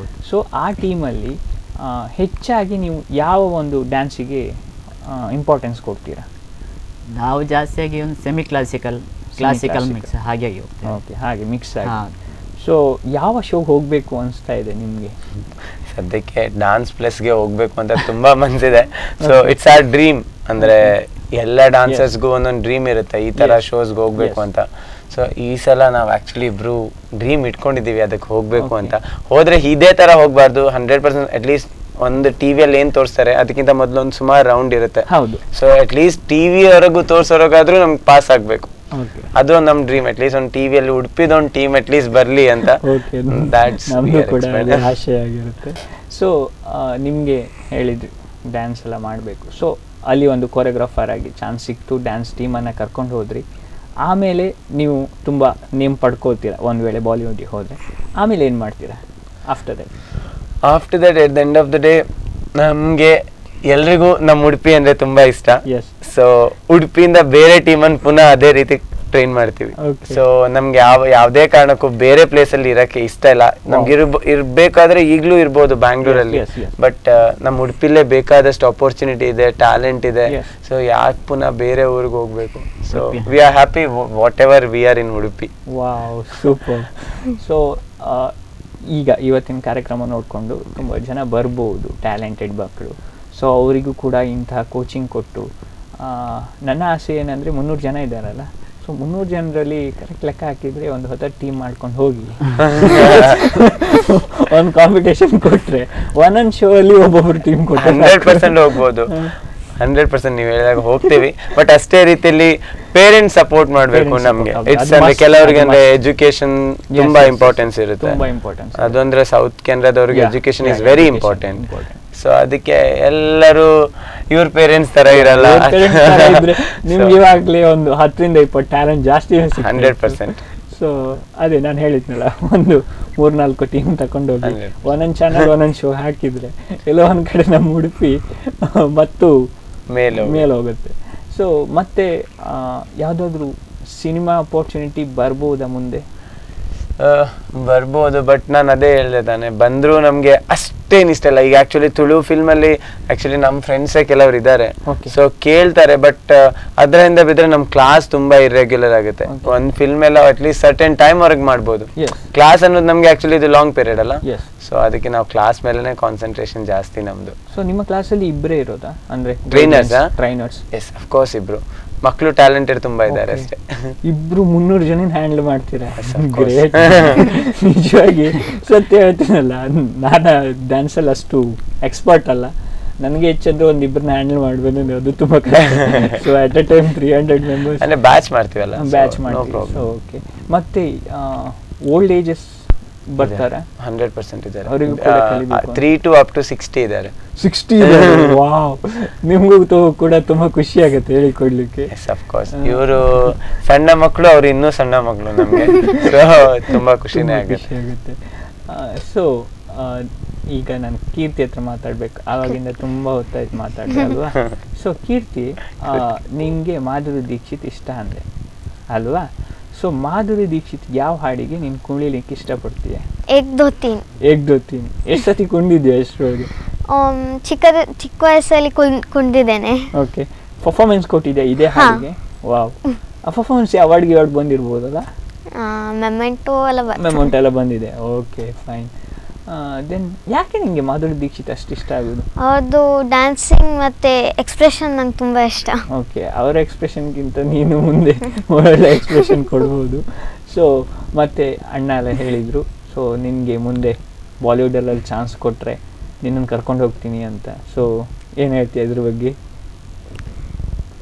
Speaker 1: ಸೊ ಆ ಟೀಮಲ್ಲಿ ಹೆಚ್ಚಾಗಿ ನೀವು ಯಾವ ಒಂದು ಡ್ಯಾನ್ಸಿಗೆ ಇಂಪಾರ್ಟೆನ್ಸ್ ಕೊಡ್ತೀರಾ?
Speaker 5: ನಾವು ಜಾಸ್ತಿಯಾಗಿ ಒಂದು ಸೆಮಿ ಕ್ಲಾಸಿಕಲ್ ಮಿಕ್ಸ್ ಹಾಗೆ ಹೋಗ್ತೀವಿ.
Speaker 1: ಓಕೆ, ಹಾಗೆ ಮಿಕ್ಸ್ ಆಗಿ. ಸೊ ಯಾವ ಶೋಗೆ ಹೋಗಬೇಕು ಅನಿಸ್ತಾ ಇದೆ ನಿಮಗೆ?
Speaker 4: ಸದ್ಯಕ್ಕೆ ಡಾನ್ಸ್ ಪ್ಲಸ್ಗೆ ಹೋಗ್ಬೇಕು ಅಂತ ತುಂಬಾ ಮನಸ್ಸಿದೆ. So it's our dream. ಅಂದ್ರೆ ಎಲ್ಲ ಡಾನ್ಸರ್ಸ್ಗೂ ಒಂದೊಂದು ಡ್ರೀಮ್ ಇರುತ್ತೆ ಈ ತರ ಶೋಸ್ಗೆ ಹೋಗ್ಬೇಕು ಅಂತ. ಸೊ ಈ ಸಲ ನಾವು ಆ್ಯಕ್ಚುಲಿ ಇಬ್ರು ಡ್ರೀಮ್ ಇಟ್ಕೊಂಡಿದ್ದೀವಿ ಅದಕ್ಕೆ ಹೋಗಬೇಕು ಅಂತ. ಹೋದರೆ ಇದೇ ಥರ ಹೋಗಬಾರ್ದು, 100% ಅಟ್ಲೀಸ್ಟ್ ಒಂದು ಟಿವಿಯಲ್ಲಿ ಏನು ತೋರಿಸ್ತಾರೆ ಅದಕ್ಕಿಂತ ಮೊದಲು ಒಂದು ಸುಮಾರು ರೌಂಡ್ ಇರುತ್ತೆ.
Speaker 1: ಹೌದು.
Speaker 4: ಸೊ ಅಟ್ಲೀಸ್ಟ್ ಟಿವಿವರೆಗೂ ತೋರಿಸೋರಾದ್ರೂ ನಮ್ಗೆ ಪಾಸ್ ಆಗಬೇಕು. ಅದು ನಮ್ಮ ಡ್ರೀಮ್. ಅಟ್ಲೀಸ್ಟ್ ಒಂದು ಟಿವಿಯಲ್ಲಿ ಉಡುಪಿದ ಒಂದು ಟೀಮ್ ಅಟ್ಲೀಸ್ಟ್ ಬರಲಿ ಅಂತ.
Speaker 1: ಆಸೆ ಆಗಿರುತ್ತೆ. ಸೊ ನಿಮಗೆ ಹೇಳಿದ್ರಿ ಡ್ಯಾನ್ಸ್ ಎಲ್ಲ ಮಾಡಬೇಕು. ಸೊ ಅಲ್ಲಿ ಒಂದು ಕೊರಿಯೋಗ್ರಾಫರ್ ಆಗಿ ಚಾನ್ಸ್ ಸಿಕ್ತು, ಡ್ಯಾನ್ಸ್ ಟೀಮನ್ನು ಕರ್ಕೊಂಡು ಹೋದ್ರಿ. ಆಮೇಲೆ ನೀವು ತುಂಬ ನೇಮ್ ಪಡ್ಕೋತೀರ ಒಂದು ವೇಳೆ ಬಾಲಿವುಡ್ಗೆ ಹೋದರೆ. ಆಮೇಲೆ ಏನು ಮಾಡ್ತೀರಾ after that?
Speaker 4: At the end of the day ನಮಗೆ ಎಲ್ರಿಗೂ ನಮ್ಮ ಉಡುಪಿ ಅಂದರೆ ತುಂಬ ಇಷ್ಟ. ಸೊ ಉಡುಪಿಯಿಂದ ಬೇರೆ ಟೀಮನ್ನು ಪುನಃ ಅದೇ ರೀತಿ ಟ್ರೈನ್ ಮಾಡ್ತೀವಿ. ಸೊ ನಮ್ಗೆ ಯಾವುದೇ ಕಾರಣಕ್ಕೂ ಬೇರೆ ಪ್ಲೇಸಲ್ಲಿ ಇರೋಕ್ಕೆ ಇಷ್ಟ ಇಲ್ಲ. ನಮ್ಗೆ ಇರಬೇಕಾದ್ರೆ ಈಗಲೂ ಇರ್ಬೋದು ಬ್ಯಾಂಗ್ಳೂರಲ್ಲಿ, ಬಟ್ ನಮ್ಮ ಉಡುಪಿಲೇ ಬೇಕಾದಷ್ಟು ಅಪರ್ಚುನಿಟಿ ಇದೆ, ಟ್ಯಾಲೆಂಟ್ ಇದೆ. ಸೊ ಯಾಕೆ ಪುನಃ ಬೇರೆ ಊರಿಗೆ ಹೋಗ್ಬೇಕು? So we are happy what ever we are in Udupi.
Speaker 1: Wow, super. So ಈಗ ಇವತ್ತಿನ ಕಾರ್ಯಕ್ರಮ ನೋಡಿಕೊಂಡು ತುಂಬ ಜನ ಬರ್ಬೋದು, ಟ್ಯಾಲೆಂಟೆಡ್ ಮಕ್ಕಳು. ಸೊ ಅವರಿಗೂ ಕೂಡ ಇಂತಹ ಕೋಚಿಂಗ್ ಕೊಟ್ಟು, ನನ್ನ ಆಸೆ ಏನಂದರೆ 300 ಜನ ಇದ್ದಾರಲ್ಲ, ಸೊ 300 ಜನರಲ್ಲಿ ಕರೆಕ್ಟ್ ಲೆಕ್ಕ ಹಾಕಿದರೆ ಒಂದು 10 ಟೀಮ್ ಮಾಡ್ಕೊಂಡು ಹೋಗಿ ಒಂದು ಕಾಂಪಿಟೇಷನ್ ಕೊಟ್ಟರೆ ಒಂದೊಂದು ಶೋ ಅಲ್ಲಿ ಒಬ್ಬೊಬ್ರು ಟೀಮ್ ಕೊಟ್ಟರೆ
Speaker 4: 100% ಹೋಗ್ಬೋದು. 100% ನೀವು ಹೇಳಿದಾಗ ಹೋಗ್ತೀವಿ. ಬಟ್ ಅಷ್ಟೇ ರೀತಿಯಲ್ಲಿ ಪೇರೆಂಟ್ಸ್ ಸಪೋರ್ಟ್ ಮಾಡಬೇಕು ನಮಗೆ. ಇಟ್ಸ್ ಅಂದ್ರೆ ಕೆಲವರಿಗೆ ಅಂದ್ರೆ ಎಜುಕೇಶನ್ ತುಂಬಾ ಇಂಪಾರ್ಟೆನ್ಸ್ ಇರುತ್ತೆ. ಅದು ಅಂದ್ರೆ ಸೌತ್ ಕೆನರಾದವ್ರಿಗೆ education is very important. So ಅದಕ್ಕೆ ಎಲ್ಲರೂ ಇವ್ರ ಪೇರೆಂಟ್ಸ್ ತರ ಇರಲ್ಲ.
Speaker 1: ನಿಮ್ಗೆ ಇವಾಗಲೇ ಒಂದು 10ರಿಂದ 20 ಟ್ಯಾಲೆಂಟ್ ಜಾಸ್ತಿ
Speaker 4: 100%.
Speaker 1: ಸೊ ಅದೇ ನಾನು ಹೇಳಿದ್ನಲ್ಲ, ಒಂದು 3-4 ಟೀಮ್ ತಗೊಂಡೋಗಿ ಒಂದೊಂದು ಚಾನಲ್ ಒಂದೊಂದು ಶೋ ಹಾಕಿದ್ರೆ ಎಲ್ಲೋ ಒಂದು ಕಡೆ ನಮ್ಮ ಉಡುಪಿ ಮತ್ತು ಮೇಲೆ ಹೋಗುತ್ತೆ. ಸೊ ಮತ್ತೆ ಯಾವುದಾದ್ರೂ ಸಿನಿಮಾ ಅಪರ್ಚುನಿಟಿ ಬರ್ಬೋದಾ ಮುಂದೆ?
Speaker 4: ಬರ್ಬೋದು, ಬಟ್ ನಾನು ಅದೇ ಹೇಳಿದೆ ತಾನೆ, ಬಂದರೂ ನಮಗೆ ಅಷ್ಟೇನಿಷ್ಟ ಇಲ್ಲ. ಈಗ ಆ್ಯಕ್ಚುಲಿ ತುಳು ಫಿಲ್ಮಲ್ಲಿ ಆ್ಯಕ್ಚುಲಿ ನಮ್ಮ ಫ್ರೆಂಡ್ಸೇ ಕೆಲವರು ಇದ್ದಾರೆ. ಸೊ ಕೇಳ್ತಾರೆ, ಬಟ್ ಅದರಿಂದ ಬಿದ್ದರೆ ನಮ್ಮ ಕ್ಲಾಸ್ ತುಂಬ ಇರ್ರೆಗ್ಯುಲರ್ ಆಗುತ್ತೆ. ಒಂದು ಫಿಲ್ಮ್ ಎಲ್ಲ ಅಟ್ಲೀಸ್ಟ್ ಸರ್ಟೆನ್ ಟೈಮ್ ವರೆಗೆ ಮಾಡ್ಬೋದು. ಕ್ಲಾಸ್ ಅನ್ನೋದು ನಮಗೆ ಆ್ಯಕ್ಚುಲಿ ಇದು ಲಾಂಗ್ ಪೀರಿಯಡ್ ಅಲ್ಲ. ಸೊ ಅದಕ್ಕೆ ನಾವು ಕ್ಲಾಸ್ ಮೇಲೆನೇ ಕಾನ್ಸಂಟ್ರೇಷನ್ ಜಾಸ್ತಿ ನಮ್ಮದು.
Speaker 1: ಸೊ ನಿಮ್ಮ ಕ್ಲಾಸಲ್ಲಿ ಇಬ್ಬರೇ ಇರೋದಾ? ಅಂದರೆ
Speaker 4: ಟ್ರೈನರ್ಸ್? ಎಸ್, ಅಫ್ಕೋರ್ಸ್ ಇಬ್ರು ಮಕ್ಕಳು ಟ್ಯಾಲೆಂಟೆಡ್ ತುಂಬಾ ಇದ್ದಾರೆ ಅಷ್ಟೇ.
Speaker 1: ಇಬ್ರು 300 ಜನ ಹ್ಯಾಂಡಲ್ ಮಾಡ್ತೀರಾ? ನಿಜವಾಗಿ ಸತ್ಯ ಹೇಳ್ತೀನಲ್ಲ, ನಾನು ಡ್ಯಾನ್ಸಲ್ಲಿ ಅಷ್ಟು ಎಕ್ಸ್ಪರ್ಟ್ ಅಲ್ಲ. ನನಗೆ ಹೆಚ್ಚಂದ್ರೆ ಒಂದು ಇಬ್ಬರನ್ನ ಹ್ಯಾಂಡಲ್ ಮಾಡಬೇಕು, ಅದು ತುಂಬ ಕಷ್ಟ. So at a time 300 members
Speaker 4: ಅಂದ್ರೆ ಬ್ಯಾಚ್ ಮಾಡ್ತೀವಲ್ಲ,
Speaker 1: ಬ್ಯಾಚ್ ಮಾಡ್ತೀವಿ. So okay. ಮತ್ತೆ ಓಲ್ಡ್ ಏಜಸ್ ಬರ್ತಾರೆ?
Speaker 4: 100% ಇದ್ದಾರೆ. 3 to up to 60 ಇದ್ದಾರೆ.
Speaker 1: 60? ವಾವ್, ನಿಮಗೂ ಕೂಡ ತುಂಬಾ ಖುಷಿ ಆಗುತ್ತೆ ಹೇಳಿಕೊಡ್ಲಿಕ್ಕೆ.
Speaker 4: S, of course. ಇವರು ಸಣ್ಣ ಮಕ್ಕಳು, ಅವ್ರು ಇನ್ನೂ ಸಣ್ಣ ಮಕ್ಕಳು ನಮಗೆ. ಸೊ ತುಂಬಾ ಖುಷಿನೇ ಆಗುತ್ತೆ.
Speaker 1: ಸೊ ಈಗ ನಾನು ಕೀರ್ತಿ ಹತ್ರ ಮಾತಾಡ್ಬೇಕು. ಆವಾಗಿಂದ ತುಂಬಾ ಹೊತ್ತಾಯ್ತು ಮಾತಾಡ್ದೆ ಅಲ್ವಾ? ಸೊ ಕೀರ್ತಿ, ನಿಂಗೆ ಮಾಧುರಿ ದೀಕ್ಷಿತ್ ಇಷ್ಟ ಅಂದೆ ಅಲ್ವಾ? ಸೊ ಮಾಧುರಿ ದೀಕ್ಷಿತ್ ಯಾವ ಹಾಡಿಗೆ ನೀನು ಕುಣಿಲಿಕ್ಕೆ ಇಷ್ಟಪಡ್ತೀಯ?
Speaker 3: ಏಕ್ ದೋ ತೀನ್.
Speaker 1: ಎಷ್ಟು ಸತಿ ಕುಣಿದಿದ್ಯಾ? ಎಷ್ಟರವರೆಗೆ?
Speaker 3: ಚಿಕ್ಕ ವಯಸ್ಸಲ್ಲಿ ಕುಣಿದಿದ್ದೇನೆ.
Speaker 1: ಓಕೆ. ಪರ್ಫಾರ್ಮೆನ್ಸ್ ಕೊಟ್ಟಿದ್ಯಾ ಇದೇ ಹಾಡಿಗೆ? ವಾವ್. ಆ ಪರ್ಫಾರ್ಮೆನ್ಸ್ ಅವಾರ್ಡ್ಗೆ ಬಂದಿರ್ಬೋದಲ್ಲ?
Speaker 3: ಮೆಮೆಂಟೋ ಎಲ್ಲ
Speaker 1: ಬಂದಿದೆ. Okay, fine. ದೆನ್ ಯಾಕೆ ನಿಮಗೆ ಮಾಧುರಿ ದೀಕ್ಷಿತ್ ಅಷ್ಟು ಇಷ್ಟ ಆಗೋದು?
Speaker 3: ಅವ್ರದ್ದು ಡ್ಯಾನ್ಸಿಂಗ್ ಮತ್ತೆ ಎಕ್ಸ್ಪ್ರೆಷನ್ ನಂಗೆ ತುಂಬ ಇಷ್ಟ.
Speaker 1: ಓಕೆ, ಅವರ ಎಕ್ಸ್ಪ್ರೆಷನ್ಗಿಂತ ನೀನು ಮುಂದೆ ಒಳ್ಳೆ ಎಕ್ಸ್ಪ್ರೆಷನ್ ಕೊಡ್ಬೋದು. ಸೊ ಮತ್ತೆ ಅಣ್ಣ ಎಲ್ಲ ಹೇಳಿದರು, ಸೊ ನಿನಗೆ ಮುಂದೆ ಬಾಲಿವುಡಲ್ಲಿ ಚಾನ್ಸ್ ಕೊಟ್ಟರೆ ನಿನ್ನನ್ನು ಕರ್ಕೊಂಡು ಹೋಗ್ತೀನಿ ಅಂತ. ಸೊ ಏನು ಹೇಳ್ತೀಯ ಇದ್ರ ಬಗ್ಗೆ?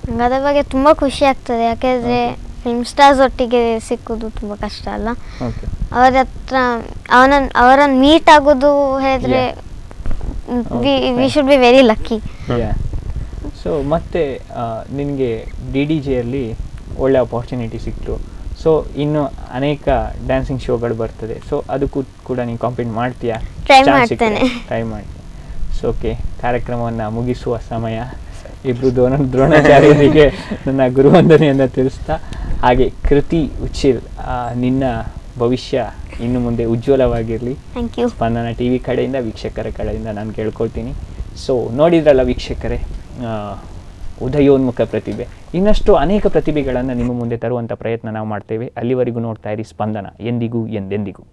Speaker 3: ನಂಗೆ ಅದ್ರ ಬಗ್ಗೆ ತುಂಬ ಖುಷಿ ಆಗ್ತದೆ. ಯಾಕೆಂದರೆ ಫಿಲ್ಮ್ ಸ್ಟಾರ್ಸ್ ಒಟ್ಟಿಗೆ ಸಿಕ್ಕೋದು ತುಂಬ ಕಷ್ಟ ಅಲ್ಲ. ಅವರ ಹತ್ರ ಅವರನ್ನು ಮೀಟ್ ಆಗೋದು ಹೇಳಿದ್ರೆ we should be very lucky.
Speaker 1: So ಮತ್ತೆ ನಿನಗೆ DDJಯಲ್ಲಿ ಒಳ್ಳೆ ಅಪಾರ್ಚುನಿಟಿ ಸಿಕ್ತು. ಸೊ ಇನ್ನು ಅನೇಕ ಡ್ಯಾನ್ಸಿಂಗ್ ಶೋಗಳು ಬರ್ತದೆ. ಸೊ ಅದಕ್ಕೂ ಕೂಡ ನೀನು ಕಾಂಪೀಟ್ ಮಾಡ್ತೀಯಾ?
Speaker 3: ಟ್ರೈ ಮಾಡ್ತೀನಿ.
Speaker 1: ಸೊ ಓಕೆ, ಕಾರ್ಯಕ್ರಮವನ್ನು ಮುಗಿಸುವ ಸಮಯ. ಇಬ್ಬರು ದ್ರೋಣಾಚಾರ್ಯರಿಗೆ ನನ್ನ ಗುರುವಂದನೆಯನ್ನು ತಿಳಿಸ್ತಾ, ಹಾಗೆ ಕೃತಿ ಉಚ್ಚಿಲ್, ನಿನ್ನ ಭವಿಷ್ಯ ಇನ್ನು ಮುಂದೆ ಉಜ್ವಲವಾಗಿರಲಿ. ಸ್ಪಂದನ TV ಕಡೆಯಿಂದ, ವೀಕ್ಷಕರ ಕಡೆಯಿಂದ ನಾನು ಕೇಳ್ಕೊಳ್ತೀನಿ. ಸೊ ನೋಡಿದ್ರಲ್ಲ ವೀಕ್ಷಕರೇ, ಉದಯೋನ್ಮುಖ ಪ್ರತಿಭೆ. ಇನ್ನಷ್ಟು ಅನೇಕ ಪ್ರತಿಭೆಗಳನ್ನು ನಿಮ್ಮ ಮುಂದೆ ತರುವಂಥ ಪ್ರಯತ್ನ ನಾವು ಮಾಡ್ತೇವೆ. ಅಲ್ಲಿವರೆಗೂ ನೋಡ್ತಾ ಇರಿ ಸ್ಪಂದನ, ಎಂದಿಗೂ ಎಂದೆಂದಿಗೂ.